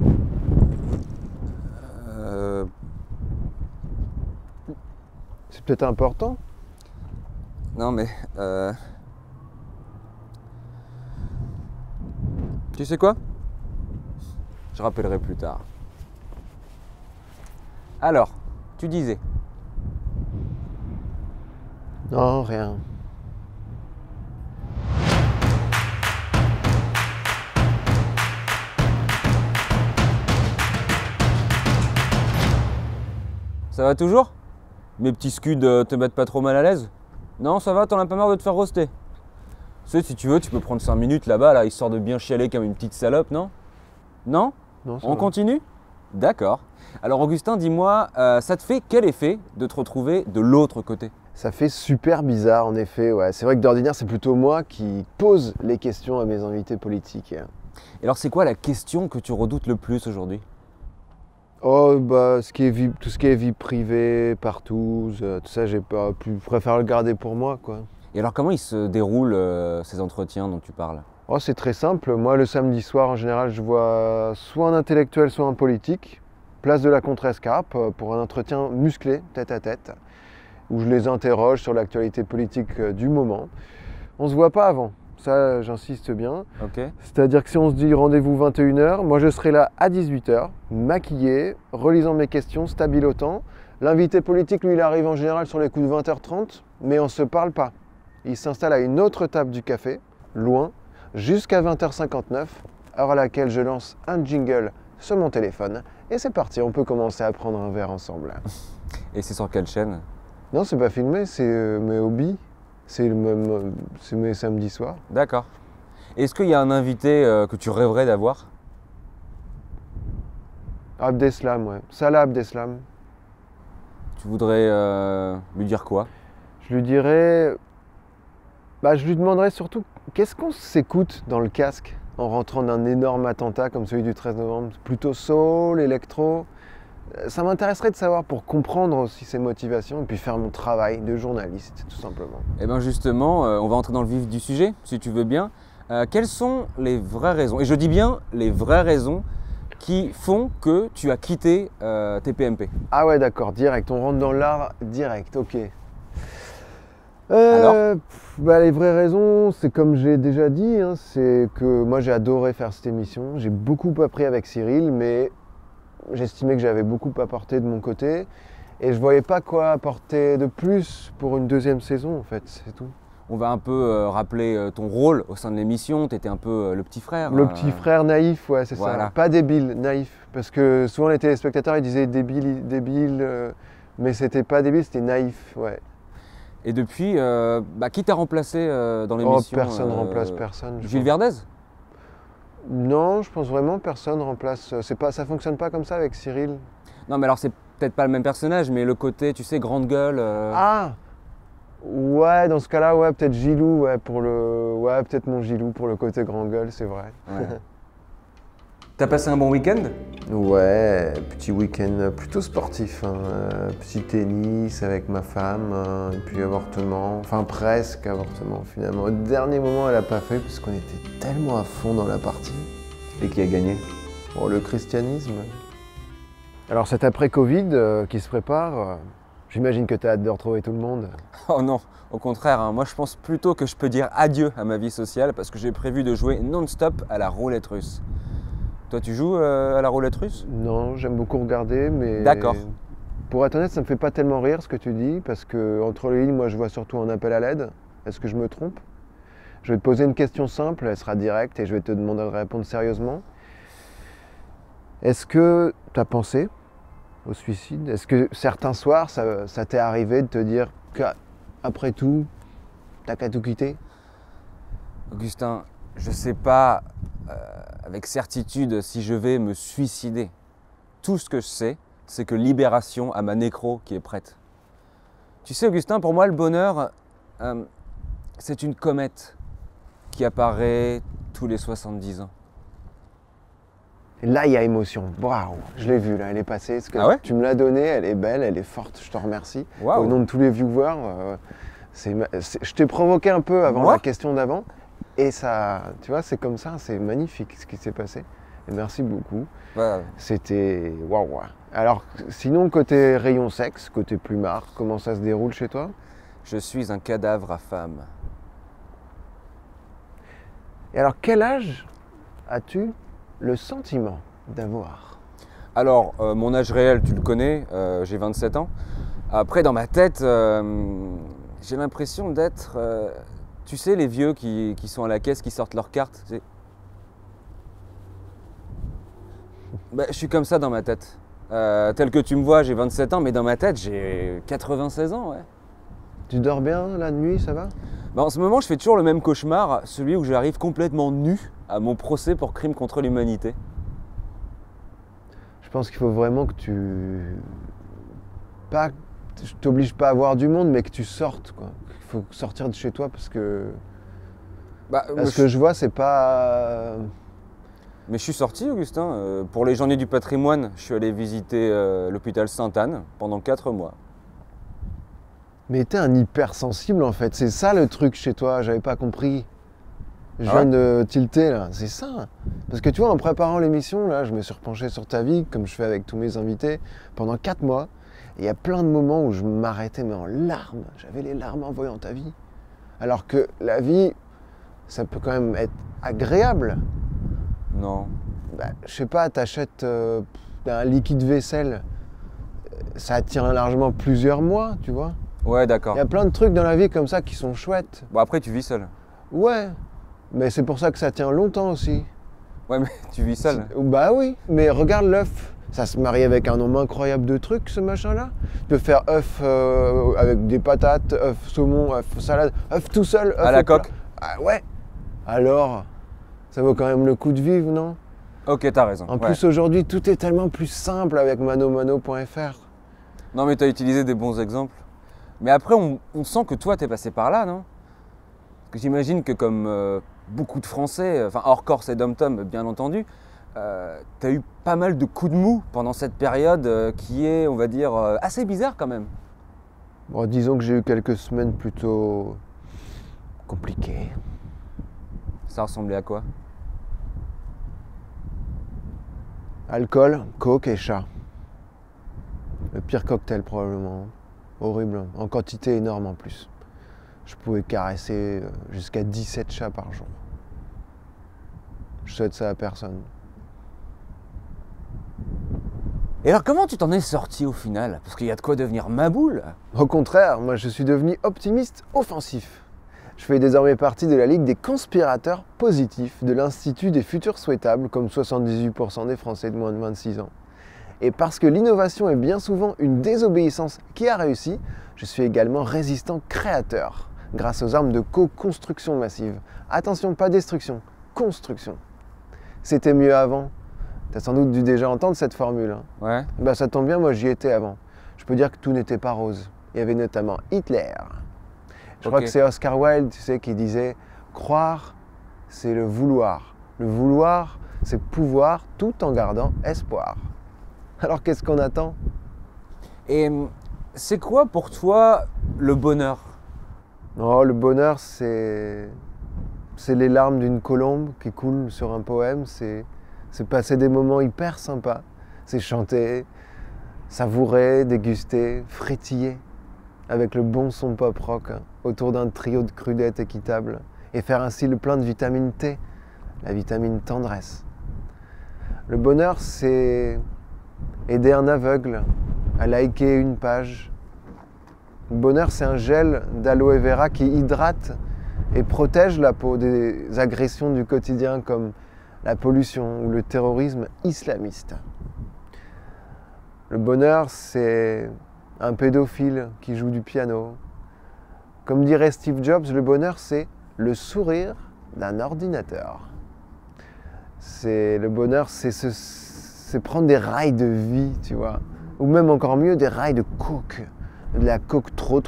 C'est peut-être important. Non mais... Tu sais quoi? Je rappellerai plus tard. Alors, tu disais? Non, rien. Ça va toujours? Mes petits scuds te mettent pas trop mal à l'aise? Non, ça va, t'en as pas marre de te faire roaster? Tu sais, si tu veux, tu peux prendre 5 minutes là-bas, là, histoire de bien chialer comme une petite salope, non? Non? Non, ça On va. continue? D'accord. Alors Augustin, dis-moi, ça te fait quel effet de te retrouver de l'autre côté? Ça fait super bizarre, en effet. Ouais. C'est vrai que d'ordinaire, c'est plutôt moi qui pose les questions à mes invités politiques. Et alors c'est quoi la question que tu redoutes le plus aujourd'hui? Oh, bah, tout ce qui est vie privée, partout, tout ça, j'ai pas pu. Je préfère le garder pour moi, quoi. Et alors comment ils se déroulent ces entretiens dont tu parles? Oh, c'est très simple. Moi, le samedi soir, en général, je vois soit un intellectuel, soit un politique. Place de la Contrescarpe pour un entretien musclé, tête à tête, où je les interroge sur l'actualité politique du moment. On se voit pas avant, ça j'insiste bien. Ok. C'est-à-dire que si on se dit rendez-vous 21h, moi je serai là à 18h, maquillé, relisant mes questions, stabilotant. L'invité politique, lui, il arrive en général sur les coups de 20h30, mais on se parle pas. Il s'installe à une autre table du café, loin, jusqu'à 20h59, heure à laquelle je lance un jingle sur mon téléphone. Et c'est parti, on peut commencer à prendre un verre ensemble. Et c'est sur quelle chaîne? Non, c'est pas filmé, c'est mes hobbies. C'est mes samedis soirs. D'accord. Est-ce qu'il y a un invité que tu rêverais d'avoir? Abdeslam, ouais. Salah Abdeslam. Tu voudrais lui dire quoi? Je lui dirais. Bah, je lui demanderais surtout qu'est-ce qu'on s'écoute dans le casque en rentrant d'un énorme attentat comme celui du 13 novembre. Plutôt soul, électro. Ça m'intéresserait de savoir pour comprendre aussi ses motivations et puis faire mon travail de journaliste, tout simplement. Eh bien justement, on va entrer dans le vif du sujet, si tu veux bien. Quelles sont les vraies raisons, et je dis bien les vraies raisons, qui font que tu as quitté TPMP? Ah ouais, d'accord, direct. On rentre dans l'art direct, ok. Alors Bah, les vraies raisons, c'est comme j'ai déjà dit, hein, c'est que moi j'ai adoré faire cette émission. J'ai beaucoup appris avec Cyril, mais j'estimais que j'avais beaucoup apporté de mon côté. Et je voyais pas quoi apporter de plus pour une deuxième saison, en fait, c'est tout. on va un peu rappeler ton rôle au sein de l'émission. Tu étais un peu le petit frère. Le petit frère naïf, ouais, c'est voilà. ça. Pas débile, naïf. Parce que souvent les téléspectateurs ils disaient débile, débile, mais c'était pas débile, c'était naïf, ouais. Et depuis, qui t'a remplacé dans Oh, l'émission? personne remplace personne. je Gilles pense. Verdez? Non, je pense vraiment personne remplace. Ça fonctionne pas comme ça avec Cyril. Non, mais alors c'est peut-être pas le même personnage, mais le côté, tu sais, grande gueule. Ah, ouais, dans ce cas-là, ouais, peut-être Gilou, ouais, ouais, peut-être mon Gilou pour le côté grand gueule, c'est vrai. Ouais. T'as passé un bon week-end? Ouais, petit week-end plutôt sportif, hein, petit tennis avec ma femme, et puis avortement, enfin presque avortement finalement. Au dernier moment, elle a pas fait parce qu'on était tellement à fond dans la partie. Et qui a gagné? Oh, le christianisme. Alors cet après-Covid qui se prépare, j'imagine que tu as hâte de retrouver tout le monde. Oh non, au contraire, hein, moi je pense plutôt que je peux dire adieu à ma vie sociale parce que j'ai prévu de jouer non-stop à la roulette russe. Toi, tu joues à la roulette russe? Non, j'aime beaucoup regarder, mais... D'accord. Pour être honnête, ça me fait pas tellement rire ce que tu dis, parce que entre les lignes, moi je vois surtout un appel à l'aide. Est-ce que je me trompe? Je vais te poser une question simple, elle sera directe, et je vais te demander de répondre sérieusement. Est-ce que tu as pensé au suicide? Est-ce que certains soirs, ça t'est arrivé de te dire qu'après tout, t'as qu'à tout quitter? Augustin, je sais pas avec certitude si je vais me suicider. Tout ce que je sais, c'est que Libération a ma nécro qui est prête. Tu sais, Augustin, pour moi, le bonheur, c'est une comète qui apparaît tous les 70 ans. Et là, il y a émotion. Waouh, je l'ai vue, là, elle est passée. Parce que Ah ouais? tu me l'as donnée, elle est belle, elle est forte, je te remercie. Waouh. Au nom de tous les viewers, je t'ai provoqué un peu avant Moi? la question d'avant. Et ça, tu vois, c'est comme ça, c'est magnifique ce qui s'est passé. Et merci beaucoup. Bah, C'était waouh. Alors, sinon, côté rayon sexe, côté plumard, comment ça se déroule chez toi? je suis un cadavre à femme. Et alors, quel âge as-tu le sentiment d'avoir? Alors, mon âge réel, tu le connais, j'ai 27 ans. Après, dans ma tête, j'ai l'impression d'être, tu sais, les vieux qui sont à la caisse, qui sortent leurs cartes. Je suis comme ça dans ma tête. Tel que tu me vois, j'ai 27 ans, mais dans ma tête, j'ai 96 ans, ouais. Tu dors bien la nuit, ça va? Bah, en ce moment, je fais toujours le même cauchemar, celui où j'arrive complètement nu à mon procès pour crime contre l'humanité. Je pense qu'il faut vraiment que pas, je t'oblige pas à voir du monde, mais que tu sortes, quoi. Il faut sortir de chez toi parce que ce que je vois, c'est pas. Mais je suis sorti, Augustin. Pour les Journées du patrimoine, je suis allé visiter l'hôpital Sainte-Anne pendant 4 mois. Mais t'es un hypersensible en fait, c'est ça le truc chez toi, j'avais pas compris. Je Ah viens ouais de tilter là, c'est ça. Parce que tu vois, en préparant l'émission, là, je me suis repenché sur ta vie, comme je fais avec tous mes invités, pendant 4 mois. Et il y a plein de moments où je m'arrêtais, mais en larmes. J'avais les larmes en voyant ta vie. Alors que la vie, ça peut quand même être agréable. Non. Bah, je sais pas, t'achètes un liquide vaisselle, ça tient largement plusieurs mois, tu vois. Ouais, d'accord. Il y a plein de trucs dans la vie comme ça qui sont chouettes. Bon, après, tu vis seul. Ouais, mais c'est pour ça que ça tient longtemps aussi. Ouais, mais tu vis seul. Bah oui, mais regarde l'œuf. Ça se marie avec un nombre incroyable de trucs, ce machin-là. Tu peux faire œuf avec des patates, œuf saumon, œuf salade, œuf tout seul. Œuf À la au plat. coque. Ah ouais. Alors, ça vaut quand même le coup de vivre, non? Ok, t'as raison. En ouais. plus, aujourd'hui, tout est tellement plus simple avec manomano.fr. Non, mais t'as utilisé des bons exemples. Mais après, on sent que toi, t'es passé par là, non? Parce que j'imagine que comme beaucoup de Français, enfin hors Corse et Dom-Tom, bien entendu, t'as eu pas mal de coups de mou pendant cette période qui est, on va dire, assez bizarre quand même. Bon, disons que j'ai eu quelques semaines plutôt compliquées. Ça ressemblait à quoi? Alcool, coke et chat. Le pire cocktail probablement. Horrible, en quantité énorme en plus. Je pouvais caresser jusqu'à 17 chats par jour. Je souhaite ça à personne. Et alors, comment tu t'en es sorti au final? Parce qu'il y a de quoi devenir maboule. Au contraire, moi je suis devenu optimiste offensif. Je fais désormais partie de la Ligue des conspirateurs positifs de l'Institut des futurs souhaitables, comme 78% des Français de moins de 26 ans. Et parce que l'innovation est bien souvent une désobéissance qui a réussi, je suis également résistant créateur, grâce aux armes de co-construction massive. Attention, pas destruction, construction. C'était mieux avant. T'as sans doute dû déjà entendre cette formule. Hein. Ouais. Bah ça tombe bien, moi j'y étais avant. Je peux dire que tout n'était pas rose. Il y avait notamment Hitler. Je crois que c'est Oscar Wilde, tu sais, qui disait « Croire, c'est le vouloir. Le vouloir, c'est pouvoir tout en gardant espoir. » Alors qu'est-ce qu'on attend? Et c'est quoi pour toi le bonheur? Oh, le bonheur, c'est les larmes d'une colombe qui coulent sur un poème. C'est passer des moments hyper sympas. C'est chanter, savourer, déguster, frétiller avec le bon son pop rock hein, autour d'un trio de crudettes équitables et faire ainsi le plein de vitamine T, la vitamine tendresse. Le bonheur, c'est aider un aveugle à liker une page. Le bonheur, c'est un gel d'aloe vera qui hydrate et protège la peau des agressions du quotidien comme la pollution ou le terrorisme islamiste. Le bonheur, c'est un pédophile qui joue du piano. Comme dirait Steve Jobs, le bonheur, c'est le sourire d'un ordinateur. Le bonheur, c'est prendre des rails de vie, tu vois. Ou même encore mieux, des rails de coke. De la coke trop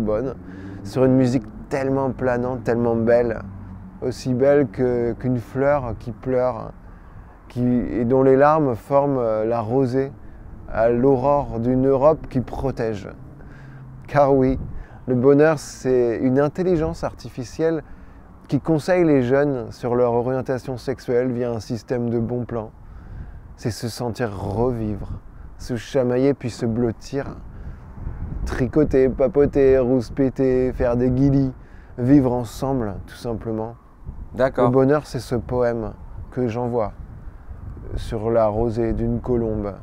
bonne. Sur une musique tellement planante, tellement belle. Aussi belle qu'une fleur qui pleure. Et dont les larmes forment la rosée à l'aurore d'une Europe qui protège. Car oui, le bonheur, c'est une intelligence artificielle qui conseille les jeunes sur leur orientation sexuelle via un système de bons plans. C'est se sentir revivre, se chamailler puis se blottir, tricoter, papoter, rouspéter, faire des guilis, vivre ensemble tout simplement. D'accord. Le bonheur, c'est ce poème que j'envoie sur la rosée d'une colombe.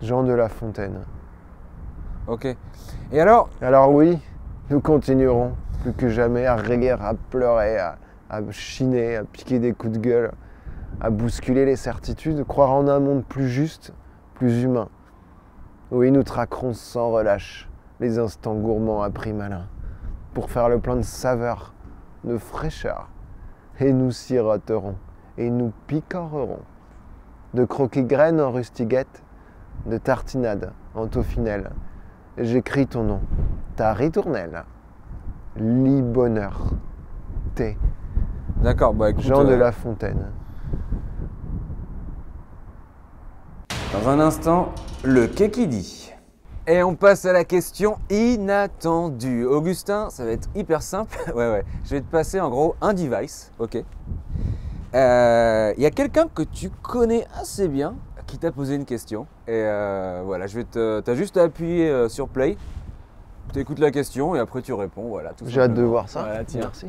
Jean de La Fontaine. Ok. Et alors? Alors oui, nous continuerons plus que jamais à rire, à pleurer, à chiner, à piquer des coups de gueule, à bousculer les certitudes, croire en un monde plus juste, plus humain. Oui, nous traquerons sans relâche les instants gourmands à prix malin, pour faire le plein de saveur, de fraîcheur. Et nous siroterons, et nous picorerons, de croquis-graines en rustiguette, de tartinades en taufinelle. J'écris ton nom, ta ritournelle, lit bonheur, thé, D'accord, bah écoute, Jean de La Fontaine. dans un instant, le Kekidi. Et on passe à la question inattendue. Augustin, ça va être hyper simple. Ouais. Je vais te passer en gros un device, ok. Il y a quelqu'un que tu connais assez bien qui t'a posé une question. Et voilà, t'as juste à appuyer sur play. Tu écoutes la question et après tu réponds. Voilà, tout J'ai hâte de simplement. voir ça. Voilà, tiens. Merci.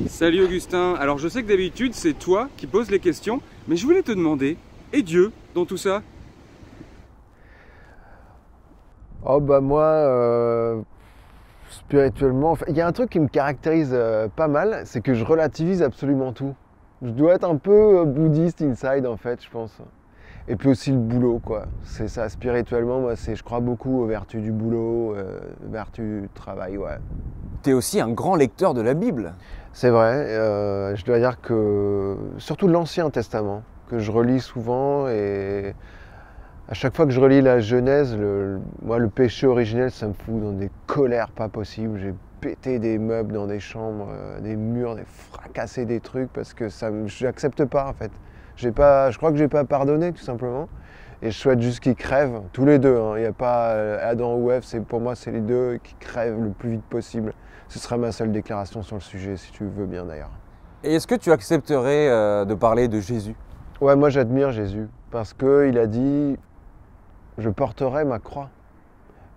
Salut Augustin, alors je sais que d'habitude c'est toi qui poses les questions, mais je voulais te demander, et Dieu dans tout ça? Oh bah moi, spirituellement, il y a un truc qui me caractérise pas mal, c'est que je relativise absolument tout. Je dois être un peu bouddhiste inside en fait, je pense. Et puis aussi le boulot, quoi. C'est ça, spirituellement, moi, je crois beaucoup aux vertus du boulot, vertus du travail, ouais. T'es aussi un grand lecteur de la Bible. C'est vrai, je dois dire que, surtout de l'Ancien Testament, que je relis souvent et à chaque fois que je relis la Genèse, moi le péché originel ça me fout dans des colères pas possibles. J'ai pété des meubles dans des chambres, des murs, fracassé des trucs parce que je n'accepte pas en fait. Je crois que j'ai pas pardonné tout simplement et je souhaite juste qu'ils crèvent, tous les deux. Il n'y a pas Adam ou Ève, pour moi c'est les deux qui crèvent le plus vite possible. Ce sera ma seule déclaration sur le sujet si tu veux bien d'ailleurs. Et est-ce que tu accepterais de parler de Jésus? Ouais, moi j'admire Jésus parce qu'il a dit « Je porterai ma croix ».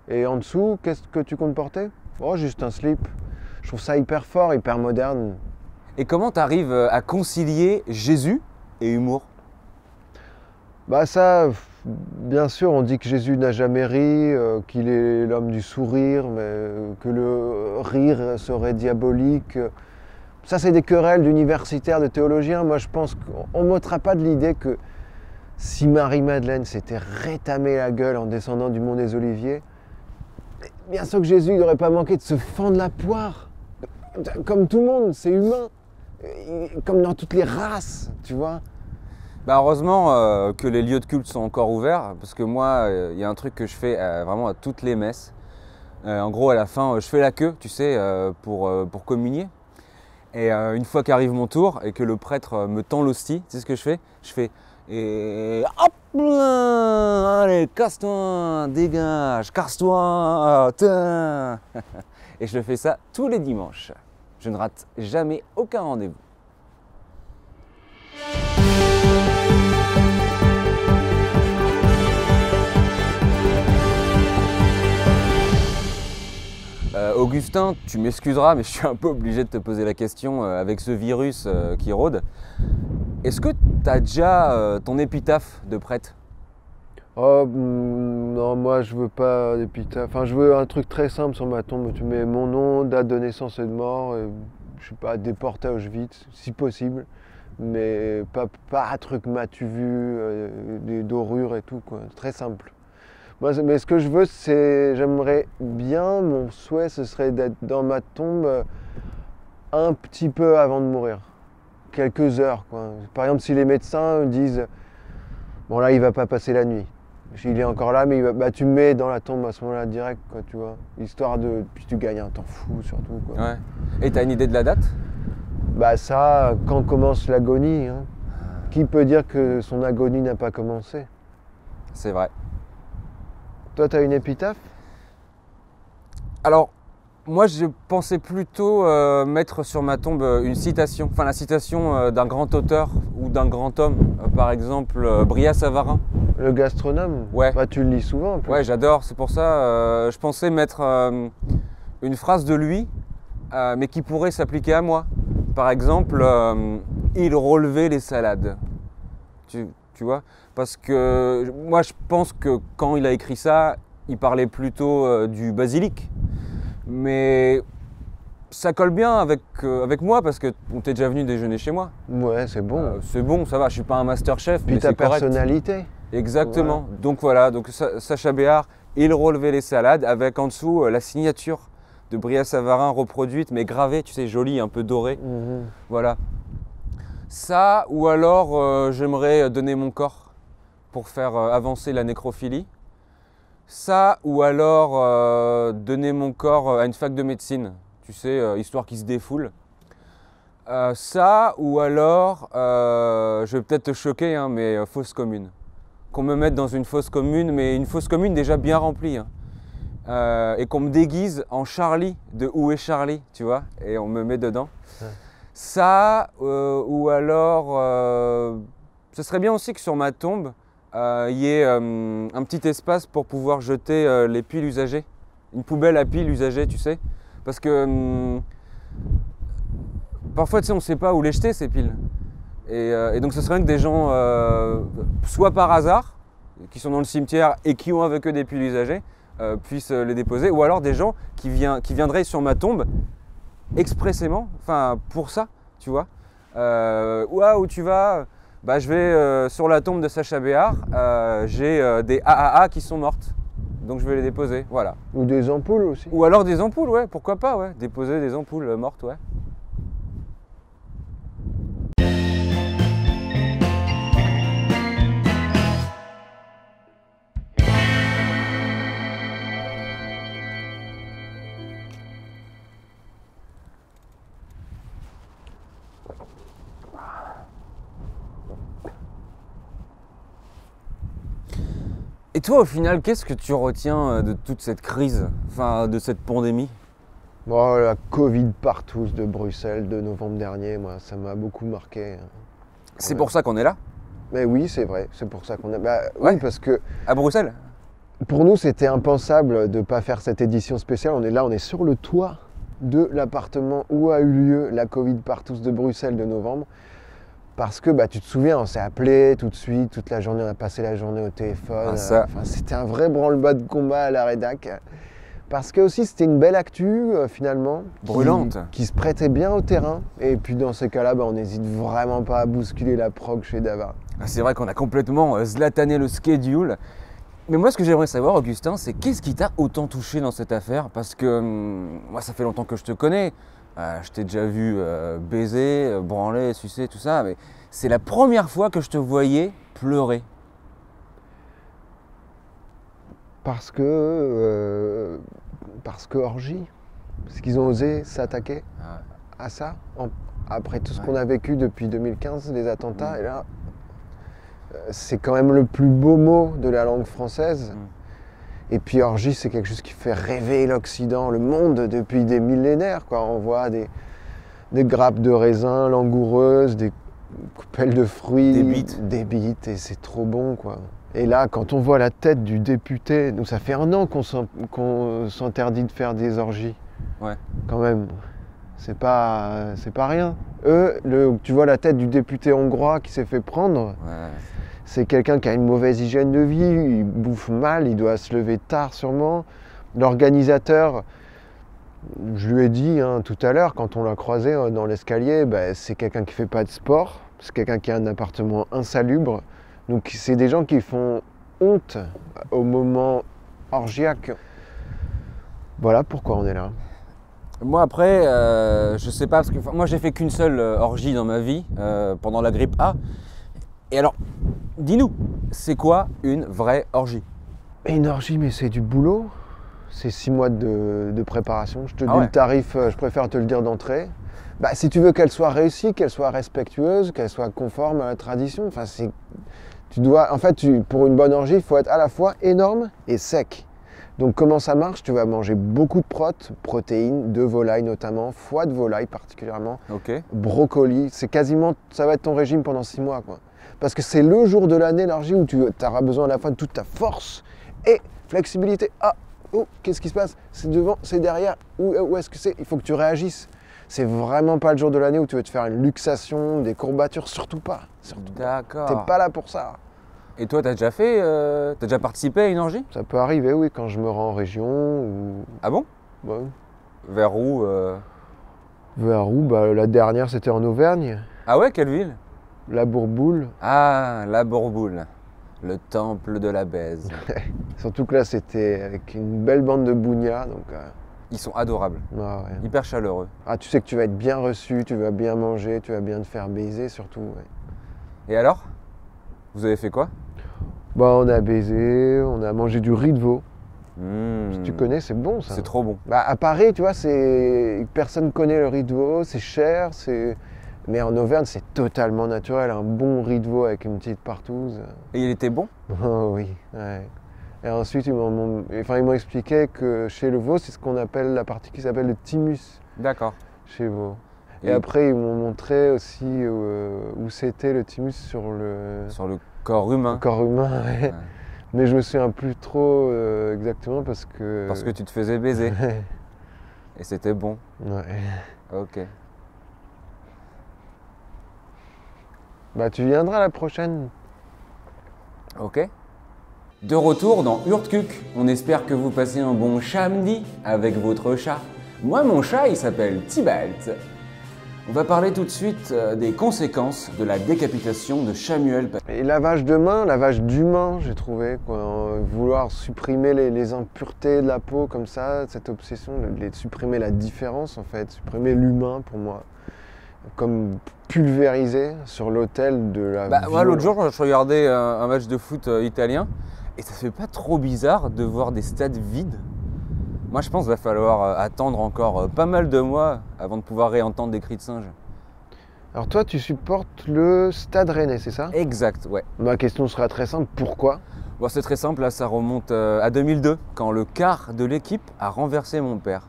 Et en dessous, qu'est-ce que tu comptes porter? Oh, juste un slip. Je trouve ça hyper fort, hyper moderne. Et comment tu arrives à concilier Jésus et humour? Bah ça, bien sûr, on dit que Jésus n'a jamais ri, qu'il est l'homme du sourire, mais que le rire serait diabolique. Ça, c'est des querelles d'universitaires, de théologiens. Moi, je pense qu'on ne m'ôtera pas de l'idée que si Marie-Madeleine s'était rétamée la gueule en descendant du mont des Oliviers, bien sûr que Jésus n'aurait pas manqué de se fendre la poire. Comme tout le monde, c'est humain. Comme dans toutes les races, tu vois. Bah heureusement que les lieux de culte sont encore ouverts, parce que moi, il y a un truc que je fais vraiment à toutes les messes. En gros, à la fin, je fais la queue, tu sais, pour communier. Et une fois qu'arrive mon tour et que le prêtre me tend l'hostie, tu sais ce que je fais? Je fais et hop là, allez, casse-toi, dégage, casse-toi, tiens. Et je le fais ça tous les dimanches. Je ne rate jamais aucun rendez-vous. Augustin, tu m'excuseras, mais je suis un peu obligé de te poser la question avec ce virus qui rôde. Est-ce que tu as déjà ton épitaphe de prêtre? Oh non, moi je veux pas d'épitaphe. Enfin, je veux un truc très simple sur ma tombe. Tu mets mon nom, date de naissance et de mort, et, je sais pas, déporté à Auschwitz, si possible. Mais pas un truc m'as-tu vu, des dorures et tout, quoi. Très simple. Moi, mais ce que je veux, j'aimerais bien, mon souhait, ce serait d'être dans ma tombe un petit peu avant de mourir. Quelques heures, quoi. Par exemple, si les médecins disent, bon là, il va pas passer la nuit. Il est encore là, mais tu me mets dans la tombe à ce moment-là direct, quoi, tu vois. Histoire de... Puis tu gagnes un temps fou, surtout, quoi. Ouais. Et t'as une idée de la date? Bah ça, quand commence l'agonie, hein. Qui peut dire que son agonie n'a pas commencé? C'est vrai. Toi, t'as une épitaphe? Alors, moi, je pensais plutôt mettre sur ma tombe une citation, enfin la citation d'un grand auteur ou d'un grand homme, par exemple Brillat-Savarin. Le gastronome? Ouais. Bah, tu le lis souvent en plus. Ouais, j'adore, c'est pour ça je pensais mettre une phrase de lui, mais qui pourrait s'appliquer à moi. Par exemple, il relevait les salades. Tu vois? Parce que moi, je pense que quand il a écrit ça, il parlait plutôt du basilic. Mais ça colle bien avec moi parce que t'es déjà venu déjeuner chez moi. Ouais, c'est bon. C'est bon, ça va, je suis pas un master chef, Puis mais ta c'est correct. personnalité. Exactement. Donc voilà, donc Sacha Béard, il relevait les salades avec en dessous la signature de Bria Savarin reproduite, mais gravée, tu sais, jolie, un peu dorée. Voilà. Ça, ou alors j'aimerais donner mon corps pour faire avancer la nécrophilie. Ça, ou alors donner mon corps à une fac de médecine, tu sais, histoire qu'il se défoule. Ça, ou alors, je vais peut-être te choquer, hein, mais fosse commune. Qu'on me mette dans une fosse commune, mais une fosse commune déjà bien remplie. Hein. Et qu'on me déguise en Charlie, de Où est Charlie, tu vois, et on me met dedans. Ouais. Ça, ou alors, ce serait bien aussi que sur ma tombe, il y ait un petit espace pour pouvoir jeter les piles usagées. Une poubelle à piles usagées, tu sais. Parce que parfois, tu sais, on ne sait pas où les jeter, ces piles. Et donc, ce serait bien que des gens, soit par hasard, qui sont dans le cimetière et qui ont avec eux des piles usagées, puissent les déposer. Ou alors des gens qui viendraient sur ma tombe expressément, enfin pour ça, tu vois. Où tu vas? Bah, je vais sur la tombe de Sacha Béard, j'ai des AAA qui sont mortes, donc je vais les déposer, voilà. Ou des ampoules aussi. Ou alors des ampoules, ouais, pourquoi pas, ouais, déposer des ampoules mortes, ouais. Et toi, au final, qu'est-ce que tu retiens de toute cette crise, enfin de cette pandémie? Bon, la Covid partout de Bruxelles de novembre dernier, moi, ça m'a beaucoup marqué. C'est pour ça qu'on est là? Mais oui, c'est vrai, c'est pour ça qu'on est... Bah, ouais. Oui, parce que... À Bruxelles? Pour nous, c'était impensable de ne pas faire cette édition spéciale. On est là, on est sur le toit de l'appartement où a eu lieu la Covid partout de Bruxelles de novembre. Parce que bah, tu te souviens, on s'est appelé tout de suite, toute la journée, on a passé la journée au téléphone. C'était un vrai branle-bas de combat à la rédac. Parce que aussi c'était une belle actu finalement. Brûlante. Qui se prêtait bien au terrain. Et puis dans ces cas-là, bah, on n'hésite vraiment pas à bousculer la prog chez Dava. C'est vrai qu'on a complètement zlatané le schedule. Mais moi ce que j'aimerais savoir, Augustin, c'est qu'est-ce qui t'a autant touché dans cette affaire? Parce que moi ça fait longtemps que je te connais. Je t'ai déjà vu baiser, branler, sucer, tout ça, mais c'est la première fois que je te voyais pleurer. Parce que orgie. Parce qu'ils ont osé s'attaquer à ça, après tout ce qu'on a vécu depuis 2015, les attentats, et là, c'est quand même le plus beau mot de la langue française. Et puis orgie, c'est quelque chose qui fait rêver l'Occident, le monde depuis des millénaires, quoi. On voit des grappes de raisins langoureuses, des coupelles de fruits, des bites, et c'est trop bon, quoi. Et là, quand on voit la tête du député, nous ça fait 1 an qu'on s'interdit de faire des orgies. Ouais. Quand même, c'est pas rien. Tu vois la tête du député hongrois qui s'est fait prendre. Ouais. C'est quelqu'un qui a une mauvaise hygiène de vie, il bouffe mal, il doit se lever tard sûrement. L'organisateur, je lui ai dit tout à l'heure, quand on l'a croisé dans l'escalier, c'est quelqu'un qui ne fait pas de sport, c'est quelqu'un qui a un appartement insalubre. Donc c'est des gens qui font honte au moment orgiaque. Voilà pourquoi on est là. Moi après, je sais pas, parce que moi j'ai fait qu'une seule orgie dans ma vie, pendant la grippe A. Et alors, dis-nous, c'est quoi une vraie orgie? Une orgie, mais c'est du boulot. C'est 6 mois de préparation. Je te dis le tarif, je préfère te le dire d'entrée. Si tu veux qu'elle soit réussie, qu'elle soit respectueuse, qu'elle soit conforme à la tradition, pour une bonne orgie, il faut être à la fois énorme et sec. Donc comment ça marche? Tu vas manger beaucoup de protéines, de volaille notamment, foie de volaille particulièrement, brocoli. Ça va être ton régime pendant 6 mois, quoi. Parce que c'est le jour de l'année, l'orgie, où tu auras besoin à la fois de toute ta force et flexibilité. Qu'est-ce qui se passe? C'est devant, c'est derrière, où est-ce que c'est? Il faut que tu réagisses. C'est vraiment pas le jour de l'année où tu veux te faire une luxation, des courbatures, surtout pas. D'accord. T'es pas là pour ça. Et toi, t'as déjà participé à une orgie? Ça peut arriver, oui, quand je me rends en région. Ou... Ah bon? Ouais. Vers où Vers où? La dernière, c'était en Auvergne. Ah ouais, quelle ville? La Bourboule. Ah, la Bourboule. Le temple de la baise. Surtout que là, c'était avec une belle bande de bougnats, donc Ils sont adorables, ah, ouais. hyper chaleureux. Ah, tu sais que tu vas être bien reçu, tu vas bien manger, tu vas bien te faire baiser surtout. Ouais. Et alors? Vous avez fait quoi? Bah, on a baisé, on a mangé du riz de veau. Mmh. Si tu connais, c'est bon ça. C'est trop bon. Bah, à Paris, tu vois, personne connaît le riz de veau, c'est cher, mais en Auvergne, c'est totalement naturel. Un bon riz de veau avec une petite partouze. Et il était bon? Oh oui, ouais. Et ensuite, ils m'ont expliqué que chez le veau, c'est ce qu'on appelle la partie qui s'appelle le thymus D'accord. chez veau. Et après, ils m'ont montré aussi où c'était le thymus sur le corps humain. corps humain. Ouais. Ouais. Mais je me souviens plus trop exactement parce que. Parce que tu te faisais baiser. Ouais. Et c'était bon. Ouais. Ok. Bah, tu viendras la prochaine. Ok. De retour dans Hurtkuk, on espère que vous passez un bon samedi avec votre chat. Moi, mon chat, il s'appelle Tybalt. On va parler tout de suite des conséquences de la décapitation de Samuel Paty. Et lavage de main, lavage d'humain, j'ai trouvé. Quoi. Vouloir supprimer les impuretés de la peau comme ça, cette obsession, de supprimer la différence en fait, supprimer l'humain pour moi. Comme pulvérisé sur l'autel de la Moi, l'autre violence. jour, je regardais un match de foot italien et ça fait pas trop bizarre de voir des stades vides. Moi, je pense qu'il va falloir attendre encore pas mal de mois avant de pouvoir réentendre des cris de singe. Alors toi, tu supportes le Stade Rennais, c'est ça? Exact, ouais. Ma question sera très simple, pourquoi? Bon, c'est très simple, là, ça remonte à 2002, quand le quart de l'équipe a renversé mon père.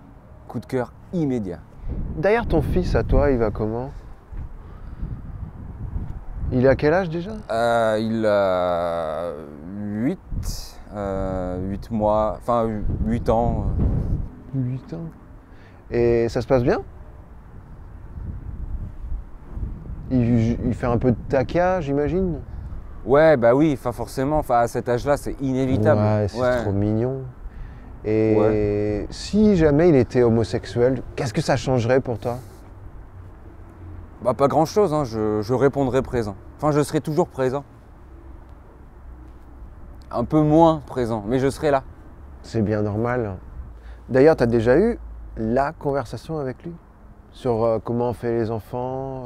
Coup de cœur immédiat. D'ailleurs, ton fils, à toi, il va comment? Il a quel âge déjà? Il a 8 mois, enfin 8 ans. 8 ans. Et ça se passe bien? Il fait un peu de taquia, j'imagine? Ouais, bah oui, enfin forcément, à cet âge-là, c'est inévitable. Ouais, c'est trop mignon. Et Ouais. si jamais il était homosexuel, qu'est-ce que ça changerait pour toi? Bah pas grand-chose, hein, je répondrai présent. Enfin, je serai toujours présent. Un peu moins présent, mais je serai là. C'est bien normal. D'ailleurs, tu as déjà eu la conversation avec lui sur comment on fait les enfants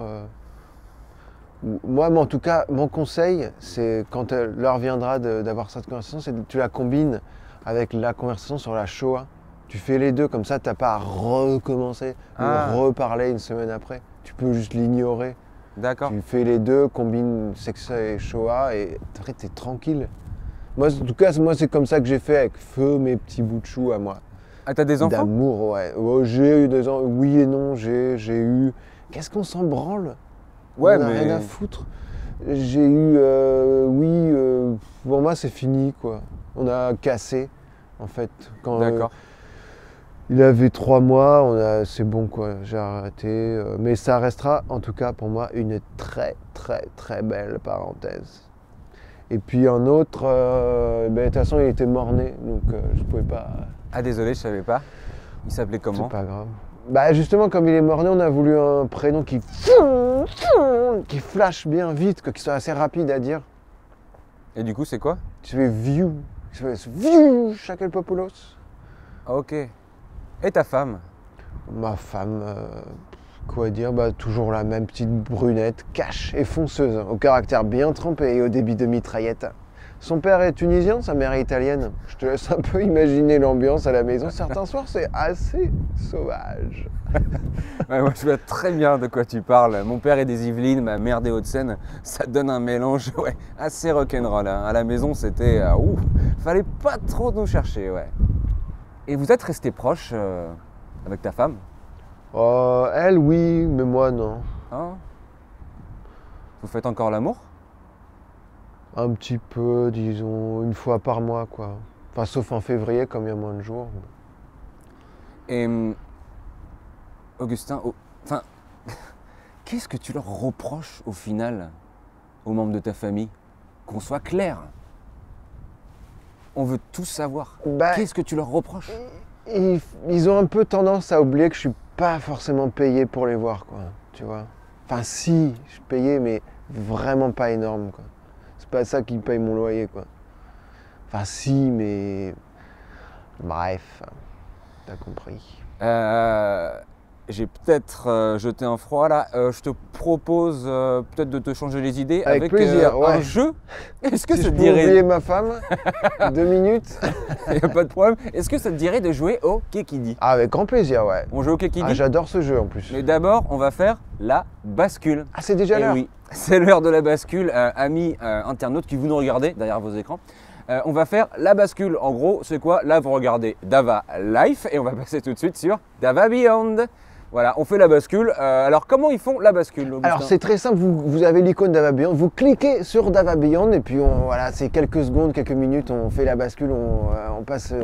Moi, mais en tout cas, mon conseil, c'est quand l'heure viendra d'avoir cette conversation, c'est que tu la combines avec la conversation sur la Shoah. Tu fais les deux, comme ça, tu n'as pas à recommencer Ah. ou reparler une semaine après. Tu peux juste l'ignorer. D'accord. Tu fais les deux, combine sexe et Shoah et après, tu es tranquille. Moi, en tout cas, moi, c'est comme ça que j'ai fait avec feu mes petits bouts de chou à moi. Ah, t'as des enfants? D'amour, ouais. Oh, j'ai eu des enfants, oui et non, j'ai eu. Qu'est-ce qu'on s'en branle? Ouais, On a mais- rien à foutre. J'ai eu, pour moi, c'est fini, quoi. On a cassé, en fait. Quand D'accord. il avait 3 mois, c'est bon, quoi. J'ai arrêté. Mais ça restera, en tout cas, pour moi, une très, très, très belle parenthèse. Et puis un autre, de toute façon, il était mort-né, donc je pouvais pas. Ah, désolé, je savais pas. Il s'appelait comment? C'est pas grave. Bah justement, comme il est mort-né, on a voulu un prénom qui flash bien vite, quoi, qui soit assez rapide à dire. Et du coup, c'est quoi? Tu fais View. Tu fais View, Chakalpopoulos. Ok. Et ta femme? Ma femme, quoi dire, bah toujours la même petite brunette, cash et fonceuse, au caractère bien trempé et au débit de mitraillette. Son père est tunisien, sa mère est italienne. Je te laisse un peu imaginer l'ambiance à la maison. Certains soirs, c'est assez sauvage. Ouais, moi, je vois très bien de quoi tu parles. Mon père est des Yvelines, ma mère des Hauts-de-Seine. Ça donne un mélange ouais, assez rock'n'roll. Hein. À la maison, c'était... ouf, fallait pas trop nous chercher, ouais. Et vous êtes restés proches avec ta femme? Elle, oui, mais moi, non. Hein? Vous faites encore l'amour? Un petit peu, disons, une fois par mois, quoi. Enfin, sauf en février, comme il y a moins de jours. Et Augustin, enfin, qu'est-ce que tu leur reproches au final aux membres de ta famille? Qu'on soit clair. On veut tout savoir. Bah, Qu'est-ce que tu leur reproches? ils ont un peu tendance à oublier que je suis pas forcément payé pour les voir, quoi. Tu vois. Enfin, si, je suis payé, mais vraiment pas énorme, quoi. C'est pas ça qui paye mon loyer, quoi. Enfin, si, mais. Bref, t'as compris. J'ai peut-être jeté un froid là. Je te propose peut-être de te changer les idées Avec plaisir, ouais. un jeu. Est-ce que Si ça je te peux dirait... oublier ma femme, 2 minutes. Il n'y a pas de problème. Est-ce que ça te dirait de jouer au Kekidi? Ah, avec grand plaisir, ouais. On joue au Kekidi? Ah, j'adore ce jeu en plus. Mais d'abord, on va faire la bascule. Ah, c'est déjà Eh l'heure. oui, c'est l'heure de la bascule, amis internautes qui vous nous regardez derrière vos écrans. On va faire la bascule. En gros, c'est quoi? Là, vous regardez Dava Life et on va passer tout de suite sur Dava Beyond. Voilà, on fait la bascule. Alors, comment ils font la bascule, Augustin? Alors c'est très simple, vous avez l'icône Dava Beyond, vous cliquez sur Dava Beyond et puis voilà, c'est quelques secondes, quelques minutes, on fait la bascule, on passe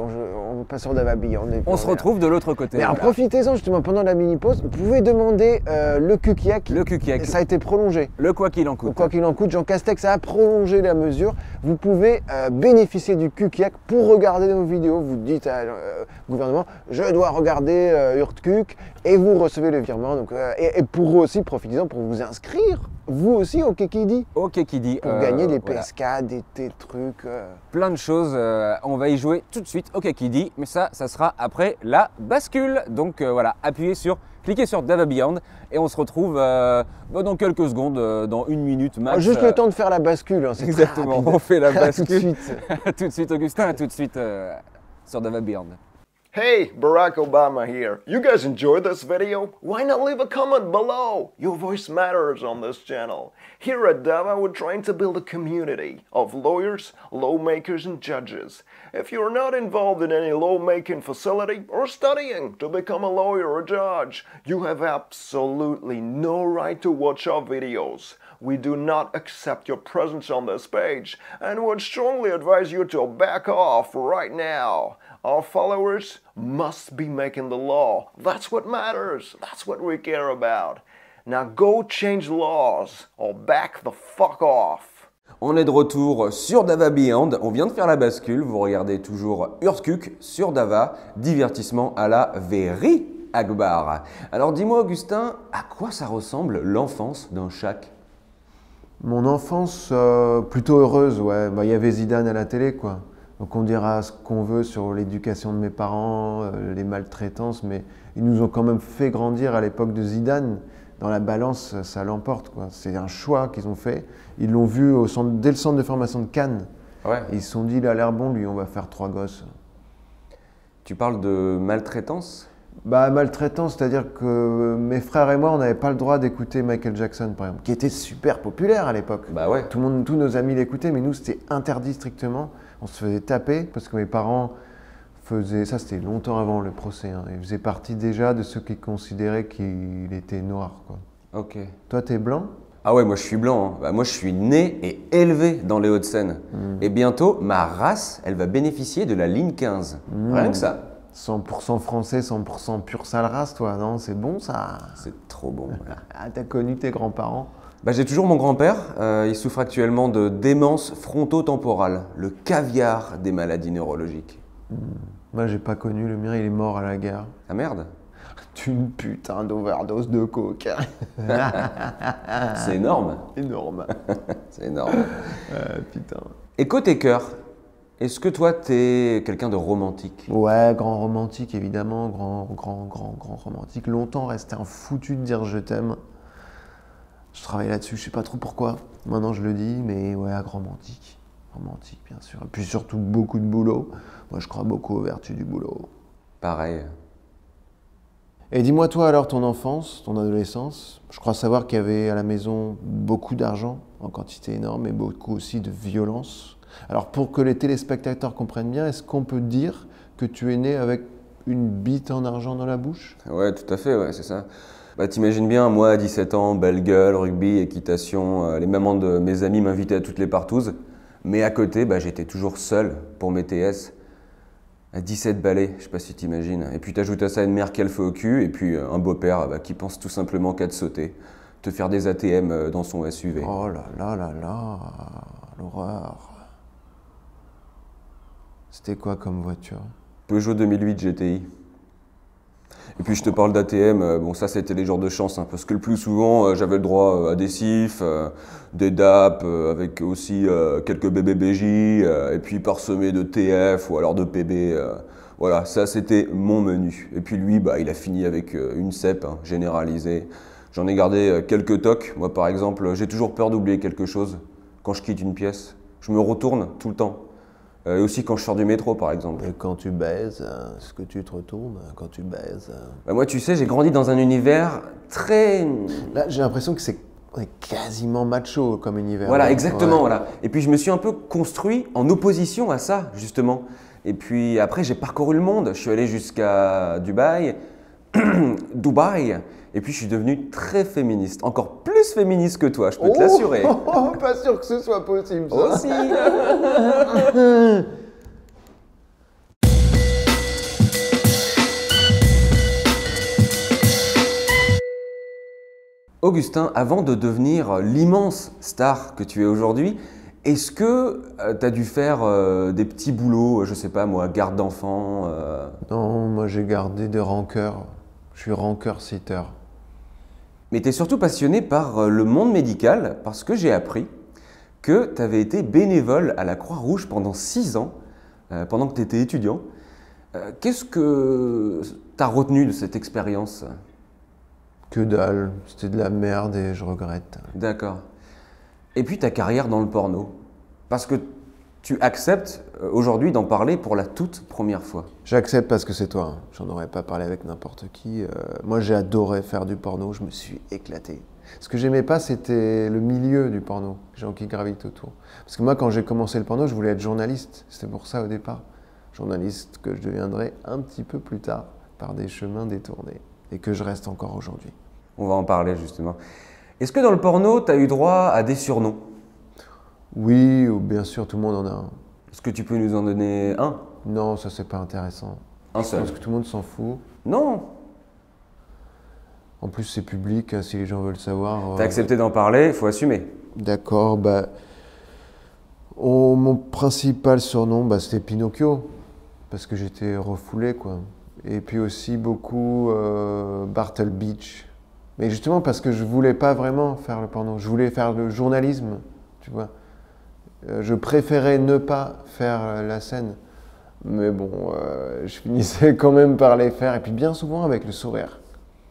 sur Dava Beyond. Et puis On se retrouve de l'autre côté. Mais alors Voilà. profitez-en justement pendant la mini-pause, vous pouvez demander le Kukiak. Le Kukiak. Ça a été prolongé. Le quoi qu'il en coûte. Donc, quoi qu'il en coûte, Jean Castex a prolongé la mesure. Vous pouvez bénéficier du Kukiak pour regarder nos vidéos. Vous dites au gouvernement, je dois regarder Urtkuk et vous recevez le virement. Donc, et pour aussi, profitez-en pour vous inscrire, vous aussi, au Kekidi. Au Kekidi. Pour gagner des voilà. PSK, des trucs. Plein de choses. On va y jouer tout de suite au Kekidi. Mais ça sera après la bascule. Donc voilà, cliquez sur Dava Beyond et on se retrouve dans quelques secondes, dans 1 minute max. Juste le temps de faire la bascule. Hein, c'est très Exactement, rapide. on fait la À tout de bascule. suite. Tout de suite, Augustin, à tout de suite sur Dava Beyond. Hey, Barack Obama here. You guys enjoyed this video? Why not leave a comment below? Your voice matters on this channel. Here at Dava, we're trying to build a community of lawyers, lawmakers, and judges. If you're not involved in any lawmaking facility or studying to become a lawyer or judge, you have absolutely no right to watch our videos. We do not accept your presence on this page and would strongly advise you to back off right now. Our followers must be making the law. That's what matters. That's what we care about. Now go change laws or back the fuck off. On est de retour sur Dava Beyond. On vient de faire la bascule. Vous regardez toujours Urtkuk sur Dava. Divertissement à la Very Akbar. Alors dis-moi, Augustin, à quoi ça ressemble l'enfance d'un Shaq? Mon enfance, plutôt heureuse, ouais. Bah, y avait Zidane à la télé, quoi. Donc on dira ce qu'on veut sur l'éducation de mes parents, les maltraitances, mais ils nous ont quand même fait grandir à l'époque de Zidane. Dans la balance, ça l'emporte, quoi. C'est un choix qu'ils ont fait. Ils l'ont vu dès le centre de formation de Cannes. Ouais. Et ils se sont dit, il a l'air bon, lui, on va faire 3 gosses. Tu parles de maltraitance? Bah, maltraitance, c'est-à-dire que mes frères et moi, on n'avait pas le droit d'écouter Michael Jackson, par exemple, qui était super populaire à l'époque. Bah ouais. Tous nos amis l'écoutaient, mais nous, c'était interdit strictement. On se faisait taper parce que mes parents faisaient, ça c'était longtemps avant le procès, hein, ils faisaient partie déjà de ceux qui considéraient qu'il était noir, quoi. Ok. Toi, t'es blanc? Ah ouais, moi je suis blanc. Hein. Bah, moi je suis né et élevé dans les Hauts-de-Seine. Et bientôt, ma race, elle va bénéficier de la ligne 15. Rien que ça. 100% français, 100% pure sale race, toi, non? C'est bon, ça? C'est trop bon. Voilà. Ah, t'as connu tes grands-parents? Bah, j'ai toujours mon grand-père. Il souffre actuellement de démence frontotemporale, le caviar des maladies neurologiques. Moi, j'ai pas connu, le mien, il est mort à la guerre. Ah merde. Une putain d'overdose de coke. C'est énorme. Énorme. C'est énorme. Putain. Et côté cœur, est-ce que toi, t'es quelqu'un de romantique? Ouais, grand romantique, évidemment. Grand romantique. Longtemps resté un foutu de dire je t'aime. Je travaille là-dessus, je sais pas trop pourquoi. Maintenant, je le dis, mais ouais, romantique. Romantique, bien sûr. Et puis surtout, beaucoup de boulot. Moi, je crois beaucoup aux vertus du boulot. Pareil. Et dis-moi, toi, alors, ton enfance, ton adolescence, je crois savoir qu'il y avait à la maison beaucoup d'argent, en quantité énorme, et beaucoup aussi de violence. Alors, pour que les téléspectateurs comprennent bien, est-ce qu'on peut dire que tu es né avec une bite en argent dans la bouche? Ouais, tout à fait, ouais, c'est ça. Bah, t'imagines bien, moi, à 17 ans, belle gueule, rugby, équitation, les mamans de mes amis m'invitaient à toutes les partouzes. Mais à côté, bah, j'étais toujours seul pour mes TS. À 17 balais, je sais pas si t'imagines. Et puis t'ajoutes à ça une mère qui a le feu au cul, et puis un beau-père qui pense tout simplement qu'à te sauter, te faire des ATM dans son SUV. Oh là là là là, l'horreur. C'était quoi comme voiture? Peugeot 2008 GTI. Et puis je te parle d'ATM, bon ça c'était les jours de chance, hein, parce que le plus souvent j'avais le droit à des CIF, des DAP, avec aussi quelques BBBJ, et puis parsemé de TF ou alors de PB. Voilà, ça c'était mon menu. Et puis lui, bah, il a fini avec une CEP hein, généralisée. J'en ai gardé quelques tocs. Moi par exemple, j'ai toujours peur d'oublier quelque chose quand je quitte une pièce. Je me retourne tout le temps. Et aussi quand je sors du métro, par exemple. Et quand tu baises, est-ce que tu te retournes quand tu baises Bah, moi, tu sais, j'ai grandi dans un univers très... Là, j'ai l'impression que on est quasiment macho comme univers. Voilà, Ouais. exactement, Ouais. voilà. Et puis, je me suis un peu construit en opposition à ça, justement. Et puis, après, j'ai parcouru le monde. Je suis allé jusqu'à Dubaï, Dubaï. Et puis, je suis devenu très féministe. Encore plus féministe que toi, je peux te l'assurer. Oh, pas sûr que ce soit possible, ça. Aussi. Augustin, avant de devenir l'immense star que tu es aujourd'hui, est-ce que tu as dû faire des petits boulots, je sais pas moi, garde d'enfants Non, moi j'ai gardé des rancœurs. Je suis rancœur-sitter. Mais tu es surtout passionné par le monde médical parce que j'ai appris que tu avais été bénévole à la Croix-Rouge pendant 6 ans, pendant que tu étais étudiant. Qu'est-ce que tu as retenu de cette expérience? Que dalle, c'était de la merde et je regrette. D'accord. Et puis ta carrière dans le porno. Parce que tu acceptes aujourd'hui d'en parler pour la toute première fois. J'accepte parce que c'est toi, hein. J'en aurais pas parlé avec n'importe qui. Moi j'ai adoré faire du porno, je me suis éclaté. Ce que j'aimais pas, c'était le milieu du porno, les gens qui gravitent autour. Parce que moi, quand j'ai commencé le porno, je voulais être journaliste. C'était pour ça au départ. Journaliste que je deviendrai un petit peu plus tard, par des chemins détournés. Et que je reste encore aujourd'hui. On va en parler justement. Est-ce que dans le porno, tu as eu droit à des surnoms? Oui, bien sûr, tout le monde en a un. Est-ce que tu peux nous en donner un? Non, ça c'est pas intéressant. Un Je seul? pense que tout le monde s'en fout. Non. En plus, c'est public, hein, si les gens veulent savoir. T'as accepté d'en parler, il faut assumer. D'accord, bah. Mon principal surnom, bah, c'était Pinocchio. Parce que j'étais refoulé, quoi. Et puis aussi beaucoup Bartle Beach. Mais justement parce que je voulais pas vraiment faire le porno. Je voulais faire le journalisme, tu vois. Je préférais ne pas faire la scène. Mais bon, je finissais quand même par les faire. Et puis bien souvent avec le sourire.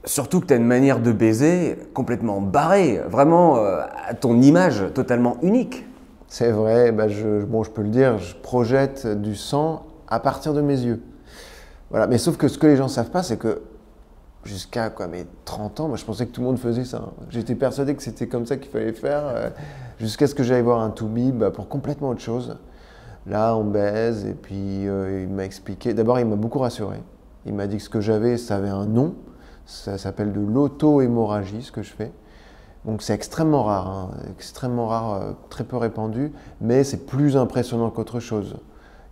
Surtout que tu as une manière de baiser complètement barrée, vraiment à ton image totalement unique. C'est vrai, bah je peux le dire, je projette du sang à partir de mes yeux. Voilà. Mais sauf que ce que les gens ne savent pas, c'est que jusqu'à mes 30 ans, moi je pensais que tout le monde faisait ça. J'étais persuadé que c'était comme ça qu'il fallait faire, jusqu'à ce que j'aille voir un toubib pour complètement autre chose. Là, on baise, et puis il m'a expliqué. D'abord, il m'a beaucoup rassuré. Il m'a dit que ce que j'avais, ça avait un nom. Ça s'appelle de l'auto-hémorragie, ce que je fais. Donc c'est extrêmement rare, hein, extrêmement rare, très peu répandu, mais c'est plus impressionnant qu'autre chose.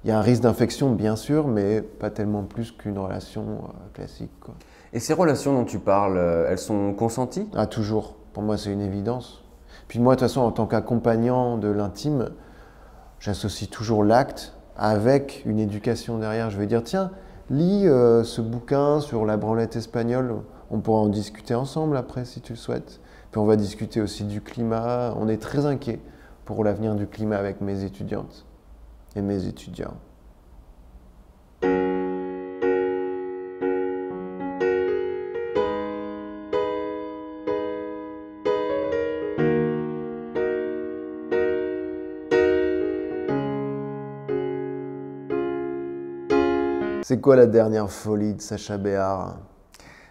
Il y a un risque d'infection, bien sûr, mais pas tellement plus qu'une relation classique, quoi. Et ces relations dont tu parles, elles sont consenties? Ah, toujours. Pour moi, c'est une évidence. Puis moi, de toute façon, en tant qu'accompagnant de l'intime, j'associe toujours l'acte avec une éducation derrière. Je vais dire, tiens, lis ce bouquin sur la branlette espagnole. On pourra en discuter ensemble après, si tu le souhaites. Puis on va discuter aussi du climat. On est très inquiets pour l'avenir du climat avec mes étudiantes et mes étudiants. C'est quoi la dernière folie de Sacha Béard?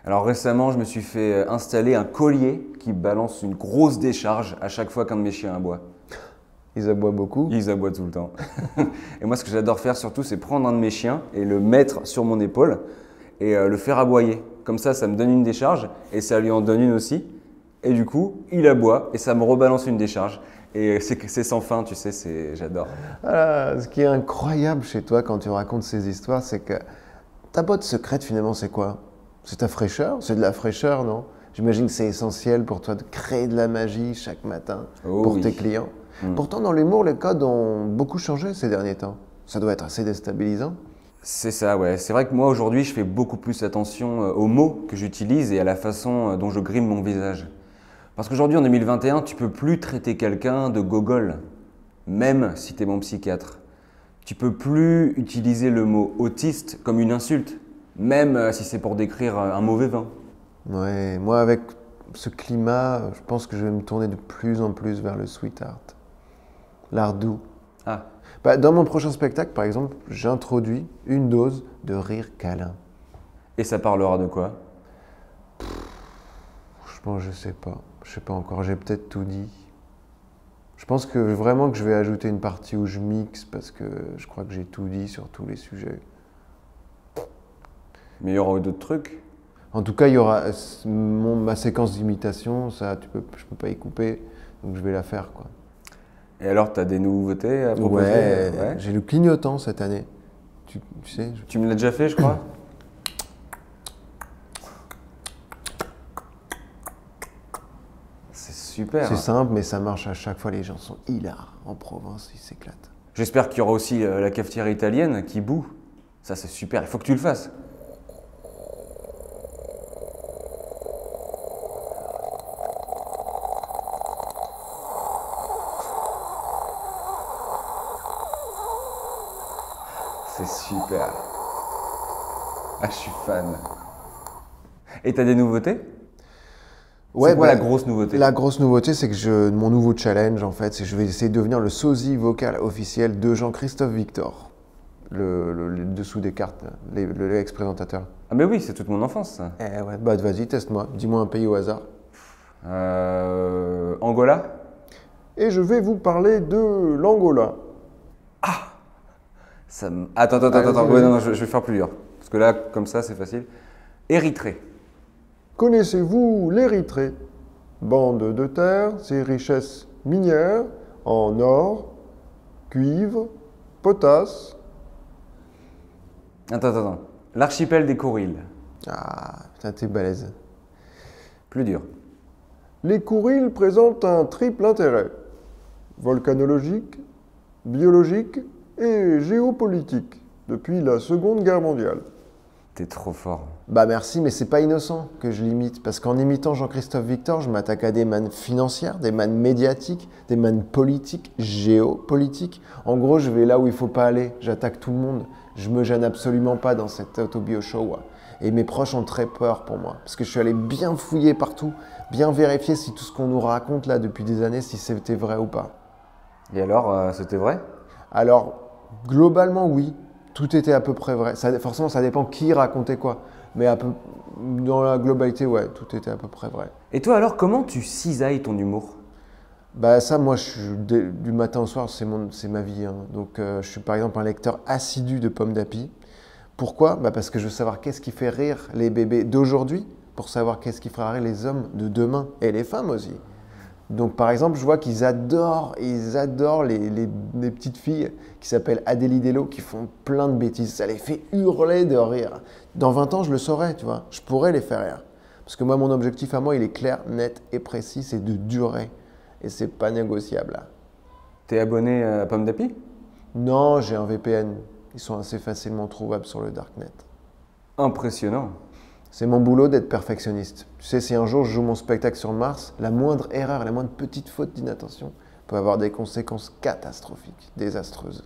Alors récemment, je me suis fait installer un collier qui balance une grosse décharge à chaque fois qu'un de mes chiens aboie. Ils aboient beaucoup. Ils aboient tout le temps. Et moi, ce que j'adore faire surtout, c'est prendre un de mes chiens et le mettre sur mon épaule et le faire aboyer. Comme ça me donne une décharge et ça lui en donne une aussi. Et du coup, il aboie et ça me rebalance une décharge. Et c'est sans fin, tu sais, j'adore. Ah, ce qui est incroyable chez toi quand tu racontes ces histoires, c'est que ta botte secrète, finalement, c'est quoi? C'est ta fraîcheur? C'est de la fraîcheur, non? J'imagine que c'est essentiel pour toi de créer de la magie chaque matin pour tes clients. Pourtant, dans l'humour, les codes ont beaucoup changé ces derniers temps. Ça doit être assez déstabilisant. C'est ça, ouais. C'est vrai que moi aujourd'hui, je fais beaucoup plus attention aux mots que j'utilise et à la façon dont je grime mon visage. Parce qu'aujourd'hui, en 2021, tu peux plus traiter quelqu'un de gogol, même si tu es mon psychiatre. Tu peux plus utiliser le mot autiste comme une insulte, même si c'est pour décrire un mauvais vin. Ouais, moi avec ce climat, je pense que je vais me tourner de plus en plus vers le sweet art. L'art doux. Ah, Bah, dans mon prochain spectacle, par exemple, j'introduis une dose de rire câlin. et ça parlera de quoi? Franchement, je sais pas. Je sais pas encore, j'ai peut-être tout dit. Je pense que vraiment que je vais ajouter une partie où je mixe parce que je crois que j'ai tout dit sur tous les sujets. Mais il y aura d'autres trucs. En tout cas, il y aura ma séquence d'imitation, ça, je peux pas y couper, donc je vais la faire, quoi. Et alors, tu as des nouveautés à proposer? Ouais, j'ai le clignotant cette année. Tu sais, Tu me l'as déjà fait, je crois? C'est super. c'est simple, mais ça marche à chaque fois. Les gens sont hilars en province, ils s'éclatent. J'espère qu'il y aura aussi la cafetière italienne qui bout. Ça, c'est super. Il faut que tu le fasses. C'est super. Ah, je suis fan. Et t'as des nouveautés? C'est quoi bah, la grosse nouveauté? La grosse nouveauté, c'est que mon nouveau challenge, en fait, c'est que je vais essayer de devenir le sosie vocal officiel de Jean-Christophe Victor. Le dessous des cartes, l'ex-présentateur. Ah mais oui, c'est toute mon enfance, ça. Eh ouais, bah vas-y, teste-moi. Dis-moi un pays au hasard. Angola? Et je vais vous parler de l'Angola. Attends. Vas-y, Ouais, vas-y. non, je vais faire plus dur. Parce que là, comme ça, c'est facile. Érythrée. Connaissez-vous l'Érythrée? Bande de terre, ses richesses minières en or, cuivre, potasse. Attends. L'archipel des Kouriles. Ah, putain, t'es balèze. Plus dur. Les Kouriles présentent un triple intérêt. Volcanologique, biologique et géopolitique depuis la Seconde Guerre mondiale. T'es trop fort. Bah merci, mais c'est pas innocent que je l'imite, parce qu'en imitant Jean-Christophe Victor, je m'attaque à des mannes financières, des mannes médiatiques, des mannes politiques, géopolitiques. En gros, je vais là où il faut pas aller, j'attaque tout le monde. Je me gêne absolument pas dans cet autobio show. Et mes proches ont très peur pour moi, parce que je suis allé bien fouiller partout, bien vérifier si tout ce qu'on nous raconte là depuis des années, si c'était vrai ou pas. Et alors, c'était vrai? Alors, globalement, oui. Tout était à peu près vrai. Forcément, ça dépend qui racontait quoi. Mais dans la globalité, ouais, tout était à peu près vrai. Et toi alors, comment tu cisailles ton humour? Bah ça, moi, du matin au soir, c'est ma vie, hein. Donc, je suis par exemple un lecteur assidu de Pomme d'Api. Pourquoi? Bah parce que je veux savoir qu'est-ce qui fait rire les bébés d'aujourd'hui, pour savoir qu'est-ce qui fera rire les hommes de demain, et les femmes aussi. Donc par exemple, je vois qu'ils adorent les petites filles qui s'appellent Adélie Dello, qui font plein de bêtises. Ça les fait hurler de rire. Dans 20 ans, je le saurais, tu vois. Je pourrais les faire rire. Parce que moi, mon objectif à moi, il est clair, net et précis, c'est de durer. Et c'est pas négociable, là. T'es abonné à Pomme d'Api? Non, j'ai un VPN. Ils sont assez facilement trouvables sur le Darknet. Impressionnant. C'est mon boulot d'être perfectionniste. Tu sais, si un jour je joue mon spectacle sur Mars, la moindre erreur, la moindre petite faute d'inattention peut avoir des conséquences catastrophiques, désastreuses.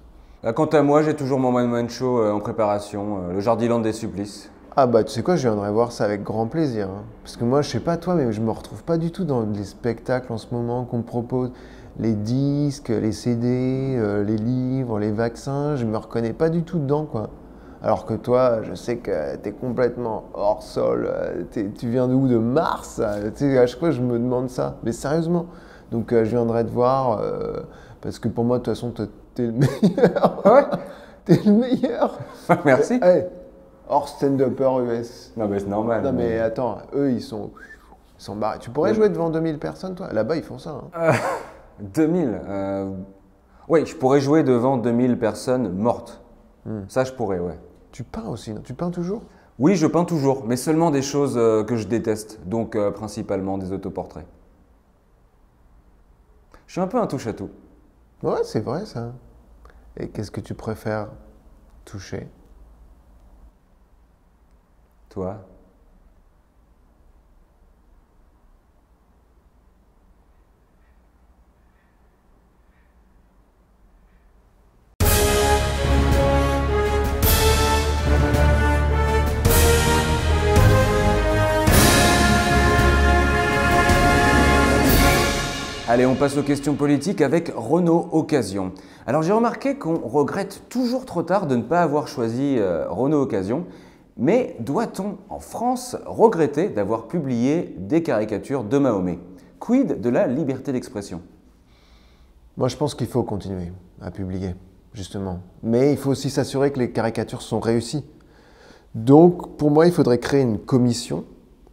Quant à moi, j'ai toujours mon one-man show en préparation, le Jardiland des Supplices. Ah bah tu sais quoi, je viendrai voir ça avec grand plaisir, hein. Parce que moi, je sais pas toi, mais je me retrouve pas du tout dans les spectacles en ce moment qu'on me propose. Les disques, les CD, les livres, les vaccins, je me reconnais pas du tout dedans, quoi. Alors que toi, je sais que t'es complètement hors sol. Tu viens d'où? De Mars? Tu sais, à chaque fois, je me demande ça. Mais sérieusement. Donc, je viendrai te voir parce que pour moi, de toute façon, t'es le meilleur. Ouais. T'es le meilleur. Merci. Hey, hors stand-upper US. Non mais c'est normal. Non, mais attends, eux, ils sont barrés. Tu pourrais jouer devant 2000 personnes, toi? Là-bas, ils font ça, hein. 2000. Oui, je pourrais jouer devant 2000 personnes mortes. Ça, je pourrais, ouais. Tu peins aussi, non? Tu peins toujours? Oui, je peins toujours, mais seulement des choses que je déteste, donc principalement des autoportraits. Je suis un peu un touche-à-tout. Ouais, c'est vrai, ça. Et qu'est-ce que tu préfères toucher? Toi? Allez, on passe aux questions politiques avec Renault Occasion. Alors j'ai remarqué qu'on regrette toujours trop tard de ne pas avoir choisi Renault Occasion, mais doit-on en France regretter d'avoir publié des caricatures de Mahomet? Quid de la liberté d'expression? Moi, je pense qu'il faut continuer à publier, justement. Mais il faut aussi s'assurer que les caricatures sont réussies. Donc, pour moi, il faudrait créer une commission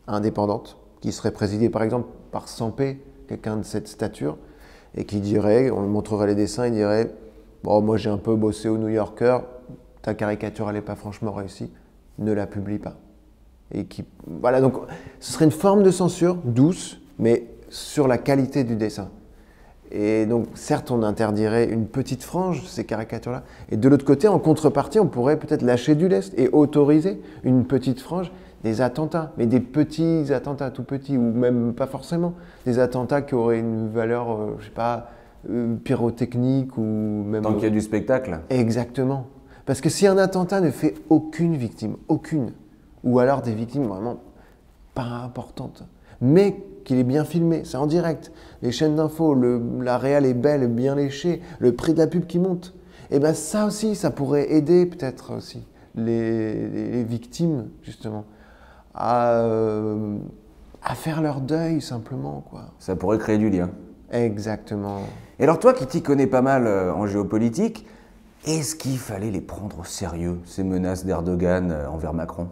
indépendante qui serait présidée, par exemple, par Sampé, quelqu'un de cette stature, et qui dirait, on lui montrerait les dessins, il dirait « Bon, moi, j'ai un peu bossé au New Yorker, ta caricature, elle n'est pas franchement réussie, ne la publie pas. » Et qui, voilà, donc, ce serait une forme de censure, douce, mais sur la qualité du dessin. Et donc, certes, on interdirait une petite frange, ces caricatures-là. Et de l'autre côté, en contrepartie, on pourrait peut-être lâcher du lest et autoriser une petite frange des attentats. Mais des petits attentats, tout petits, ou même pas forcément. Des attentats qui auraient une valeur, je sais pas, pyrotechnique ou même... Tant qu'il y a du spectacle. Exactement. Parce que si un attentat ne fait aucune victime, aucune, ou alors des victimes vraiment pas importantes, mais qu'il est bien filmé, c'est en direct, les chaînes d'infos, la réal est belle, bien léchée, le prix de la pub qui monte, et bien ça aussi, ça pourrait aider peut-être aussi les victimes, justement, à faire leur deuil simplement, quoi. Ça pourrait créer du lien. Exactement. Et alors toi qui t'y connais pas mal en géopolitique, est-ce qu'il fallait les prendre au sérieux, ces menaces d'Erdogan envers Macron?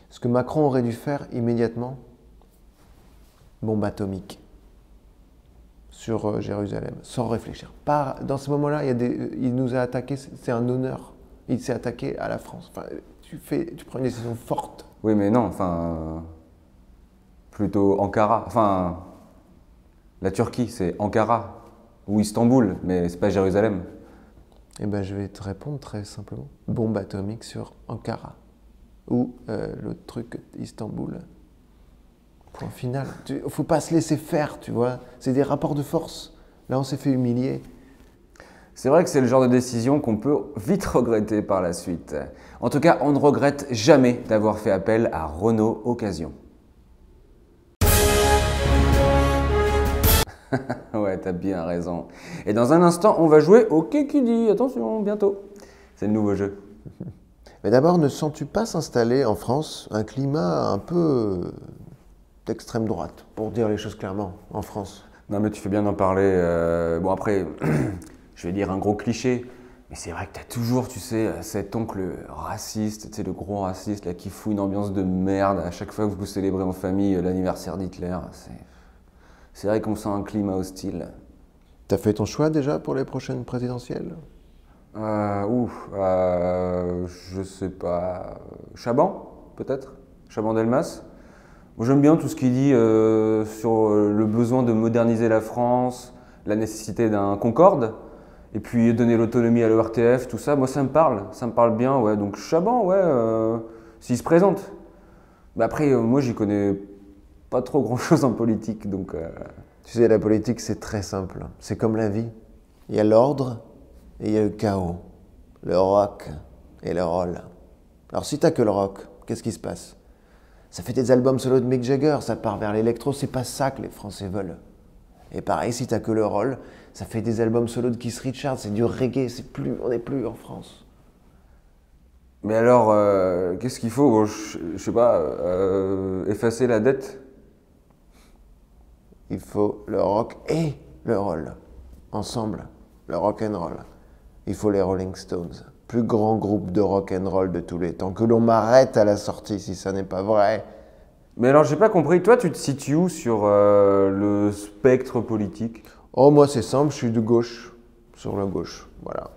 Ce que Macron aurait dû faire immédiatement, bombe atomique sur Jérusalem, sans réfléchir. Dans ce moment-là, il nous a attaqué, c'est un honneur. Il s'est attaqué à la France. Enfin, tu prends une décision forte. Oui, mais non, enfin, plutôt Ankara. Enfin, la Turquie, c'est Ankara ou Istanbul, mais c'est pas Jérusalem. Eh ben, je vais te répondre très simplement. Bombe atomique sur Ankara ou l'autre truc, Istanbul. Point final. Il ne faut pas se laisser faire, tu vois. C'est des rapports de force. Là, on s'est fait humilier. C'est vrai que c'est le genre de décision qu'on peut vite regretter par la suite. En tout cas, on ne regrette jamais d'avoir fait appel à Renault Occasion. Ouais, t'as bien raison. Et dans un instant, on va jouer au Kekidi. Attention, bientôt. C'est le nouveau jeu. Mais d'abord, ne sens-tu pas s'installer en France un climat un peu d'extrême droite, pour dire les choses clairement, en France? Non, mais tu fais bien d'en parler. Bon, après, je vais dire un gros cliché, mais c'est vrai que t'as toujours, tu sais, cet oncle raciste, tu sais, le gros raciste là, qui fout une ambiance de merde à chaque fois que vous célébrez en famille l'anniversaire d'Hitler. C'est vrai qu'on sent un climat hostile. T'as fait ton choix déjà pour les prochaines présidentielles? Je sais pas. Chaban, peut-être? Chaban Delmas? Moi, j'aime bien tout ce qu'il dit sur le besoin de moderniser la France, la nécessité d'un Concorde, et puis donner l'autonomie à l'ORTF, tout ça. Moi, ça me parle bien, ouais. Donc Chaban, ouais, s'il se présente. Mais après, moi, j'y connais pas trop grand-chose en politique, donc... Tu sais, la politique, c'est très simple. C'est comme la vie. Il y a l'ordre et il y a le chaos. Le rock et le roll. Alors, si t'as que le rock, qu'est-ce qui se passe? Ça fait des albums solo de Mick Jagger, ça part vers l'électro, c'est pas ça que les Français veulent. Et pareil, si t'as que le roll, ça fait des albums solo de Keith Richards, c'est du reggae, on n'est plus en France. Mais alors, qu'est-ce qu'il faut? Bon, je sais pas, effacer la dette? Il faut le rock et le roll, ensemble, le rock and roll. Il faut les Rolling Stones, plus grand groupe de rock and roll de tous les temps. Que l'on m'arrête à la sortie si ça n'est pas vrai. Mais alors, j'ai pas compris. Toi, tu te situes où sur le spectre politique? Oh, moi, c'est simple, je suis de gauche, sur la gauche, voilà.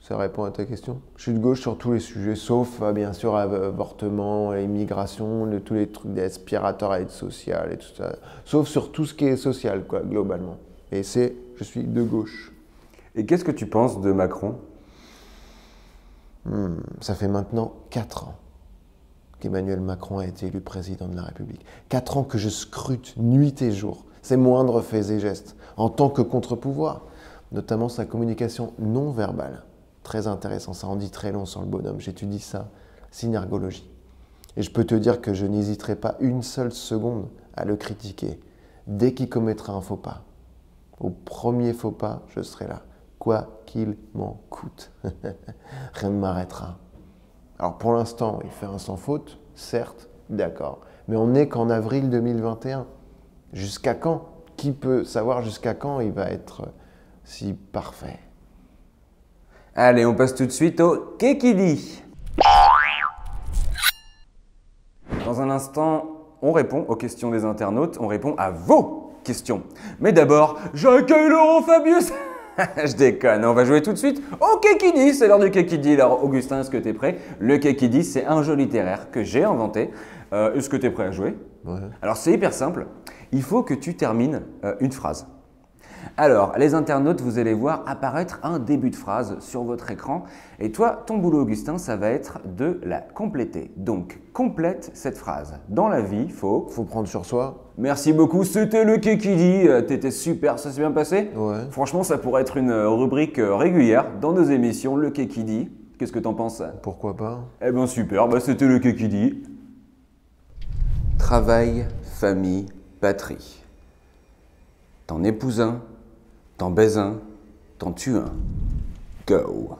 Ça répond à ta question. Je suis de gauche sur tous les sujets, sauf, bien sûr, avortement, immigration, tous les trucs des aspirateurs à aide sociale et tout ça. Sauf sur tout ce qui est social, quoi, globalement. Et je suis de gauche. Et qu'est-ce que tu penses de Macron? Ça fait maintenant 4 ans qu'Emmanuel Macron a été élu président de la République. 4 ans que je scrute nuit et jour ses moindres faits et gestes en tant que contre-pouvoir, notamment sa communication non verbale. Très intéressant, ça en dit très long sur le bonhomme. J'étudie ça, synergologie. Et je peux te dire que je n'hésiterai pas une seule seconde à le critiquer dès qu'il commettra un faux pas. Au premier faux pas, je serai là, quoi qu'il m'en coûte. Rien ne m'arrêtera. Alors pour l'instant, il fait un sans faute, certes, d'accord. Mais on n'est qu'en avril 2021. Jusqu'à quand? Qui peut savoir jusqu'à quand il va être si parfait? Allez, on passe tout de suite au Kekidi. Dans un instant, on répond aux questions des internautes, on répond à vos questions. Mais d'abord, j'accueille Laurent Fabius. Je déconne, on va jouer tout de suite au Kekidi, c'est l'heure du Kekidi. Alors Augustin, est-ce que tu es prêt? Le Kekidi, c'est un jeu littéraire que j'ai inventé. Est-ce que tu es prêt à jouer? Ouais. Alors c'est hyper simple, il faut que tu termines une phrase. Alors, les internautes, vous allez voir apparaître un début de phrase sur votre écran. Et toi, ton boulot, Augustin, ça va être de la compléter. Donc, complète cette phrase. Dans la vie, faut prendre sur soi. Merci beaucoup, c'était le Kekidi. T'étais super, ça s'est bien passé? Ouais. Franchement, ça pourrait être une rubrique régulière dans nos émissions, le Kekidi. Qu'est-ce que t'en penses? Pourquoi pas? Eh ben super, c'était le Kekidi. Travail, famille, patrie. T'en épouses un, t'en baises un, t'en tues un. Go!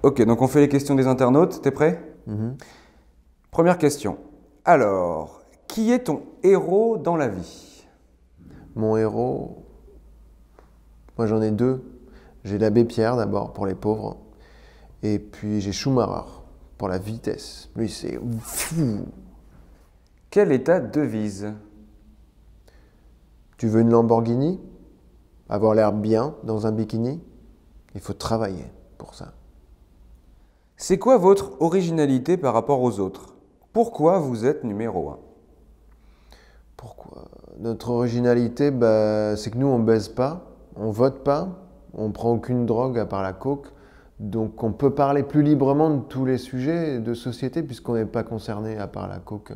Ok, donc on fait les questions des internautes, t'es prêt? Première question. Alors, qui est ton héros dans la vie? Mon héros, moi j'en ai deux. J'ai l'abbé Pierre d'abord pour les pauvres, et puis j'ai Schumacher pour la vitesse. Lui c'est fou. Quelle est ta devise? Tu veux une Lamborghini? Avoir l'air bien dans un bikini? Il faut travailler pour ça. C'est quoi votre originalité par rapport aux autres? Pourquoi vous êtes numéro 1? Pourquoi? Notre originalité, c'est que nous on baise pas, on vote pas, on prend aucune drogue à part la coke, donc on peut parler plus librement de tous les sujets de société puisqu'on n'est pas concerné à part la coke.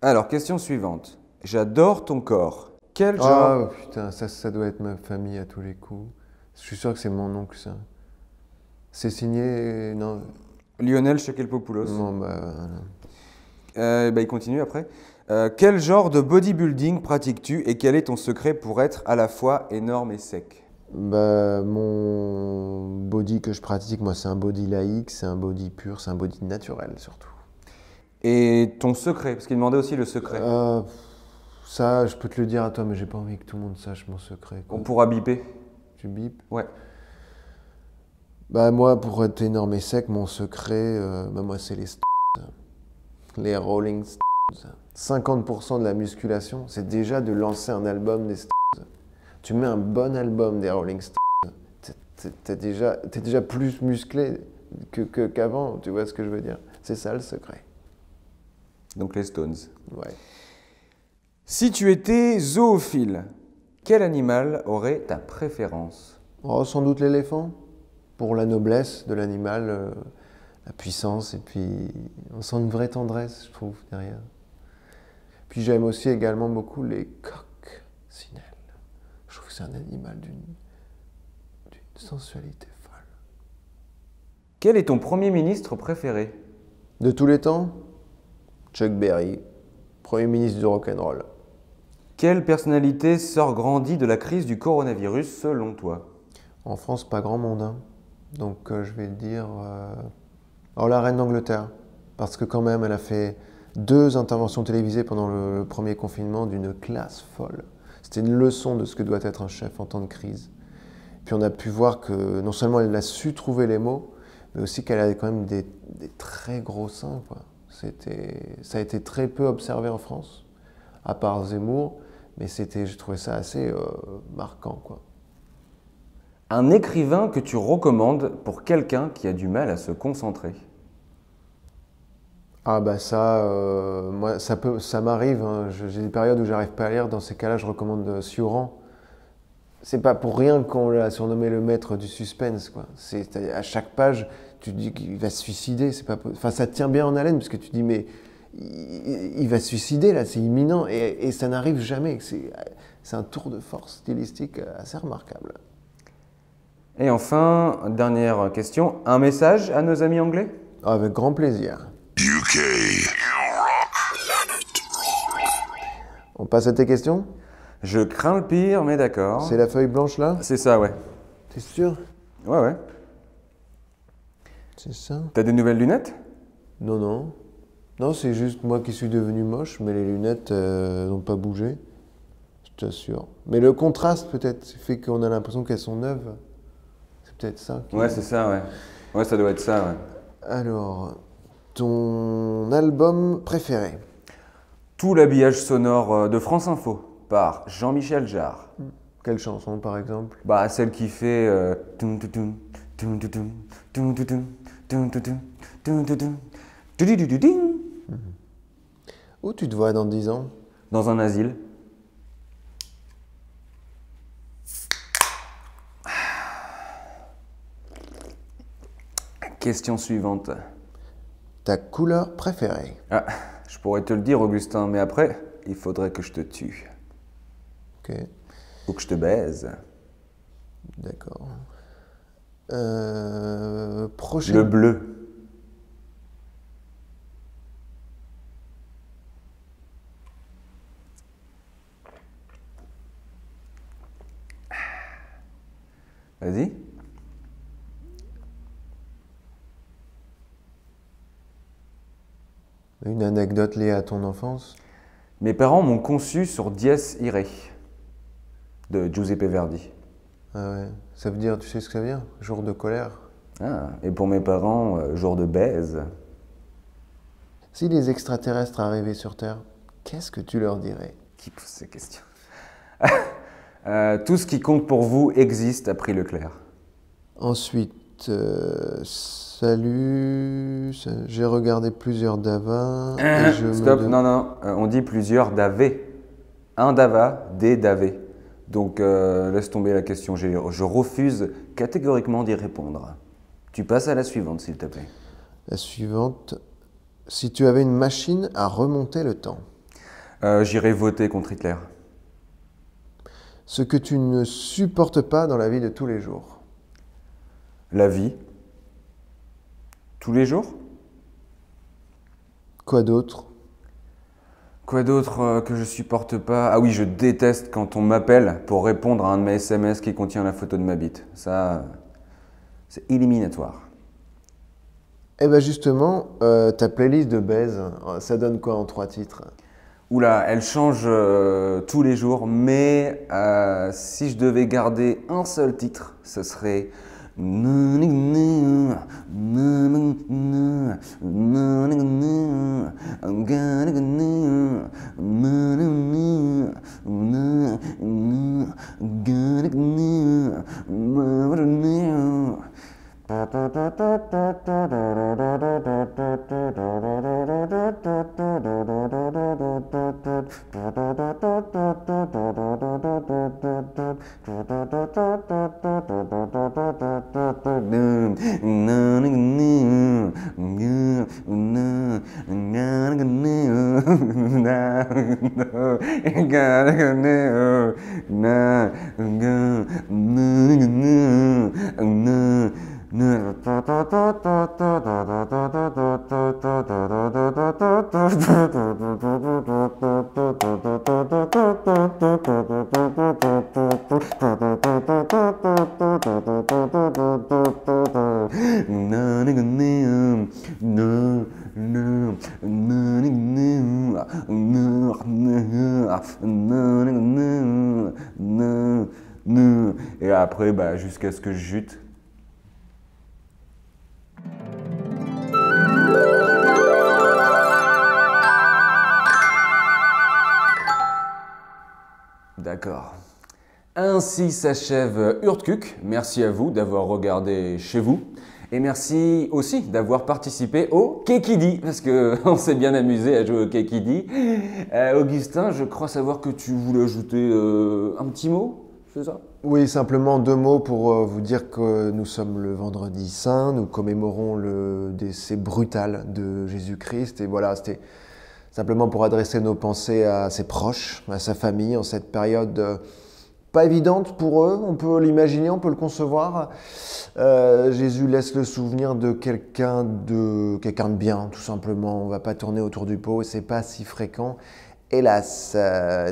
Alors, question suivante. J'adore ton corps. Quel genre? Ah putain, ça doit être ma famille à tous les coups. Je suis sûr que c'est mon oncle ça. C'est signé... Non. Lionel Shakelpopoulos. Non, il continue après. Quel genre de bodybuilding pratiques-tu et quel est ton secret pour être à la fois énorme et sec? Mon body que je pratique, moi, c'est un body laïque, c'est un body pur, c'est un body naturel surtout. Et ton secret? Parce qu'il demandait aussi le secret. Ça, je peux te le dire à toi, mais j'ai pas envie que tout le monde sache mon secret. Quoi. On pourra biper. Tu bipes? Ouais. Moi, pour être énorme et sec, mon secret, moi, c'est les Stones. Les Rolling Stones. 50% de la musculation, c'est déjà de lancer un album des Stones. Tu mets un bon album des Rolling Stones, t'es déjà plus musclé qu'avant, tu vois ce que je veux dire? C'est ça le secret. Donc les Stones. Ouais. Si tu étais zoophile, quel animal aurait ta préférence? Oh, sans doute l'éléphant. Pour la noblesse de l'animal, la puissance, et puis on sent une vraie tendresse, je trouve, derrière. Puis j'aime aussi également beaucoup les coccinelles. Je trouve que c'est un animal d'une sensualité folle. Quel est ton premier ministre préféré? De tous les temps, Chuck Berry, Premier ministre du rock'n'roll. Quelle personnalité sort grandie de la crise du coronavirus selon toi? En France, pas grand monde, hein. Donc je vais dire... la reine d'Angleterre. Parce que quand même, elle a fait 2 interventions télévisées pendant le premier confinement d'une classe folle. C'était une leçon de ce que doit être un chef en temps de crise. Puis on a pu voir que non seulement elle a su trouver les mots, mais aussi qu'elle avait quand même des très gros seins, quoi. Ça a été très peu observé en France, à part Zemmour, mais je trouvais ça assez marquant, quoi. Un écrivain que tu recommandes pour quelqu'un qui a du mal à se concentrer. Ah bah ça, moi, ça m'arrive, hein. J'ai des périodes où j'arrive pas à lire. Dans ces cas-là, je recommande Sioran. C'est pas pour rien qu'on l'a surnommé le maître du suspense, quoi. À chaque page, tu te dis qu'il va se suicider. Enfin, ça te tient bien en haleine parce que tu te dis mais il va se suicider là, c'est imminent et ça n'arrive jamais. C'est un tour de force stylistique assez remarquable. Et enfin, dernière question, un message à nos amis anglais? Avec grand plaisir. UK. On passe à tes questions? Je crains le pire, mais d'accord. C'est la feuille blanche là? C'est ça, ouais. T'es sûr? Ouais, ouais. C'est ça? T'as des nouvelles lunettes? Non, non. Non, c'est juste moi qui suis devenu moche, mais les lunettes n'ont pas bougé. Je t'assure. Mais le contraste peut-être fait qu'on a l'impression qu'elles sont neuves. C'est peut-être ça. Ouais, c'est ça, ouais. Ouais, ça doit être ça, ouais. Alors, ton album préféré? Tout l'habillage sonore de France Info par Jean-Michel Jarre. Quelle chanson par exemple? Bah, celle qui fait Où tu te vois dans 10 ans? dans un asile. Question suivante. Ta couleur préférée? Ah, je pourrais te le dire, Augustin, mais après, il faudrait que je te tue. Ok, Ou que je te baise. d'accord. Prochaine... Le bleu. Vas-y. Une anecdote liée à ton enfance? Mes parents m'ont conçu sur Dies Irae de Giuseppe Verdi. Ah ouais, ça veut dire, tu sais ce que ça veut dire? Jour de colère. Ah, et pour mes parents, jour de baise. Si les extraterrestres arrivaient sur Terre, qu'est-ce que tu leur dirais? Qui pose ces questions? Tout ce qui compte pour vous existe, a pris Leclerc. Ensuite, salut, j'ai regardé plusieurs Dava et je Stop, me... non, non, on dit plusieurs Davé. Un Dava, des Davé. Donc laisse tomber la question, je refuse catégoriquement d'y répondre. Tu passes à la suivante, s'il te plaît. La suivante, si tu avais une machine à remonter le temps, J'irai voter contre Hitler. ce que tu ne supportes pas dans la vie de tous les jours. La vie. Tous les jours? Quoi d'autre? Quoi d'autre que je supporte pas? Ah oui, je déteste quand on m'appelle pour répondre à un de mes SMS qui contient la photo de ma bite. Ça, c'est éliminatoire. Eh ben justement, ta playlist de baise, ça donne quoi en 3 titres? Oula, elle change tous les jours, mais si je devais garder un seul titre, ce serait... Et après, bah, jusqu'à ce que je jute. D'accord. Ainsi s'achève Urtkuk. Merci à vous d'avoir regardé chez vous. Et merci aussi d'avoir participé au Kekidi, parce qu'on s'est bien amusé à jouer au Kekidi. Augustin, je crois savoir que tu voulais ajouter un petit mot, c'est ça? Oui, simplement 2 mots pour vous dire que nous sommes le vendredi saint, nous commémorons le décès brutal de Jésus-Christ. Et voilà, c'était simplement pour adresser nos pensées à ses proches, à sa famille, en cette période pas évidente pour eux. On peut l'imaginer, on peut le concevoir. Jésus laisse le souvenir de quelqu'un de bien, tout simplement. On ne va pas tourner autour du pot, c'est pas si fréquent. Hélas,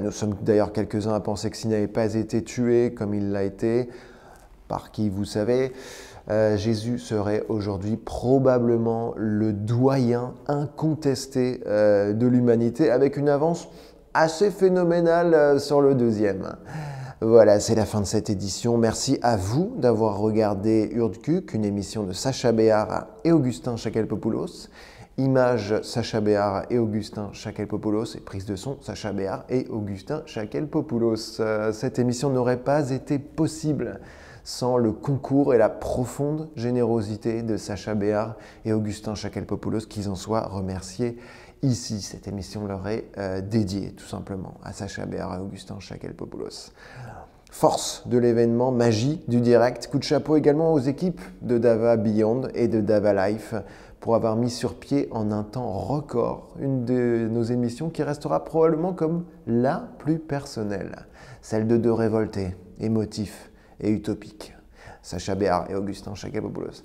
nous sommes d'ailleurs quelques-uns à penser que s'il n'avait pas été tué comme il l'a été, par qui vous savez, Jésus serait aujourd'hui probablement le doyen incontesté de l'humanité, avec une avance assez phénoménale sur le deuxième. Voilà, c'est la fin de cette édition. Merci à vous d'avoir regardé Urtkuk, une émission de Sacha Béard et Augustin Chakalpopoulos. Image Sacha Béard et Augustin Chakalpopoulos et prise de son Sacha Béard et Augustin Chakalpopoulos. Cette émission n'aurait pas été possible sans le concours et la profonde générosité de Sacha Béard et Augustin Chakalpopoulos, qu'ils en soient remerciés ici. Cette émission leur est dédiée tout simplement à Sacha Béard et Augustin Chakalpopoulos. Force de l'événement, magie du direct. Coup de chapeau également aux équipes de Dava Beyond et de Dava Life pour avoir mis sur pied en un temps record une de nos émissions qui restera probablement comme la plus personnelle, celle de deux révoltés, émotifs et utopiques, Sacha Béard et Augustin Chakalpopoulos,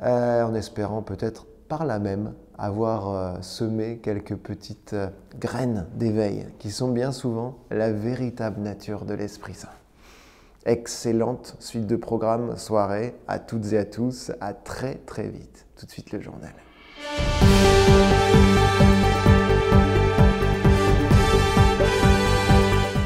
en espérant peut-être par là même avoir semé quelques petites graines d'éveil qui sont bien souvent la véritable nature de l'Esprit Saint. Excellente suite de programmes, soirée à toutes et à tous, à très très vite. Tout de suite le journal.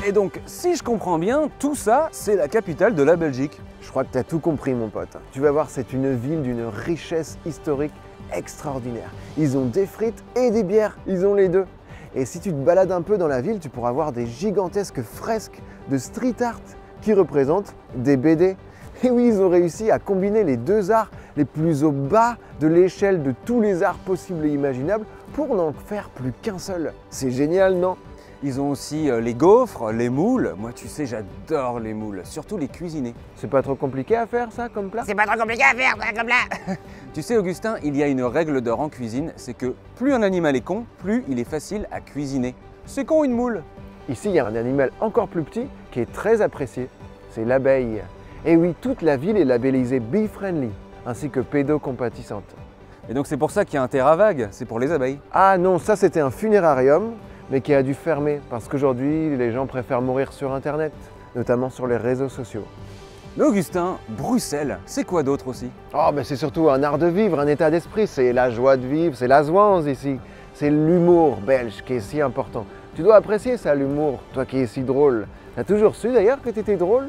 Et donc, si je comprends bien, tout ça, c'est la capitale de la Belgique. Je crois que tu as tout compris mon pote. Tu vas voir, c'est une ville d'une richesse historique extraordinaire. Ils ont des frites et des bières, ils ont les deux. Et si tu te balades un peu dans la ville, tu pourras voir des gigantesques fresques de street art qui représentent des BD. Et oui, ils ont réussi à combiner les deux arts les plus au bas de l'échelle de tous les arts possibles et imaginables pour n'en faire plus qu'un seul. C'est génial, non? Ils ont aussi les gaufres, les moules. Moi, tu sais, j'adore les moules, surtout les cuisiner. C'est pas trop compliqué à faire ça comme plat? C'est pas trop compliqué à faire, ça, comme là. Tu sais, Augustin, il y a une règle d'or en cuisine, c'est que plus un animal est con, plus il est facile à cuisiner. C'est con une moule. Ici, il y a un animal encore plus petit qui est très apprécié. C'est l'abeille. Et oui, toute la ville est labellisée Bee Friendly, ainsi que pédocompatissante. Et donc c'est pour ça qu'il y a un terrain vague, c'est pour les abeilles. Ah non, ça c'était un funérarium, mais qui a dû fermer, parce qu'aujourd'hui, les gens préfèrent mourir sur Internet, notamment sur les réseaux sociaux. Mais Augustin, Bruxelles, c'est quoi d'autre aussi? Oh, mais c'est surtout un art de vivre, un état d'esprit, c'est la joie de vivre, c'est la joie ici. C'est l'humour belge qui est si important. Tu dois apprécier ça, l'humour, toi qui es si drôle. T'as toujours su d'ailleurs que t'étais drôle?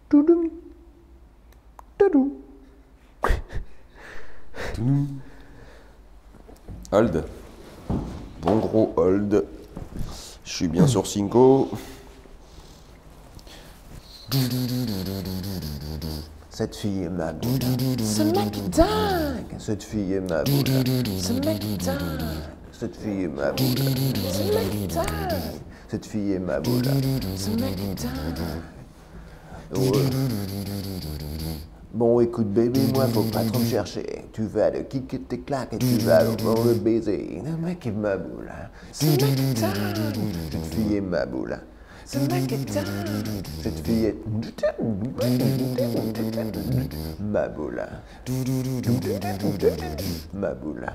Toudoum. Toudoum. Hold. Bon gros hold. Je suis bien sur Cinco. Cette fille est ma boule. Ce mec est dingue. Cette fille est ma boule. Ce mec est dingue. Cette fille est ma boule. Ce mec est dingue. Cette fille est ma boule. Ce mec est dingue. Ouais. Bon écoute baby, moi faut pas trop me chercher. Tu vas le kicker tes claques et tu vas le baiser. Le mec est ma boule. Ce mec est dingue. Cette fille est ma boule. Ce mec est dingue. Cette fille est ma boule. Ma boule.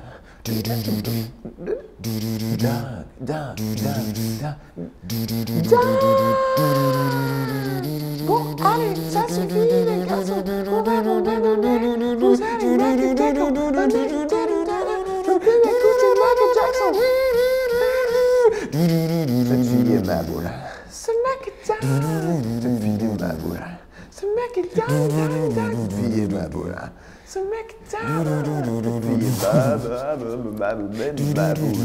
Bon, allez, ça suffit les garçons. On va vous donner. Vous allez Michael Jackson. Je peux écouter Michael Jackson. Cette fille est ma boule. Ce mec est dingue. Cette fille est ma boule. Ce mec est dingue, dingue. Cette fille est ma boule. Ce mec est dingue. Cette fille est ma boule.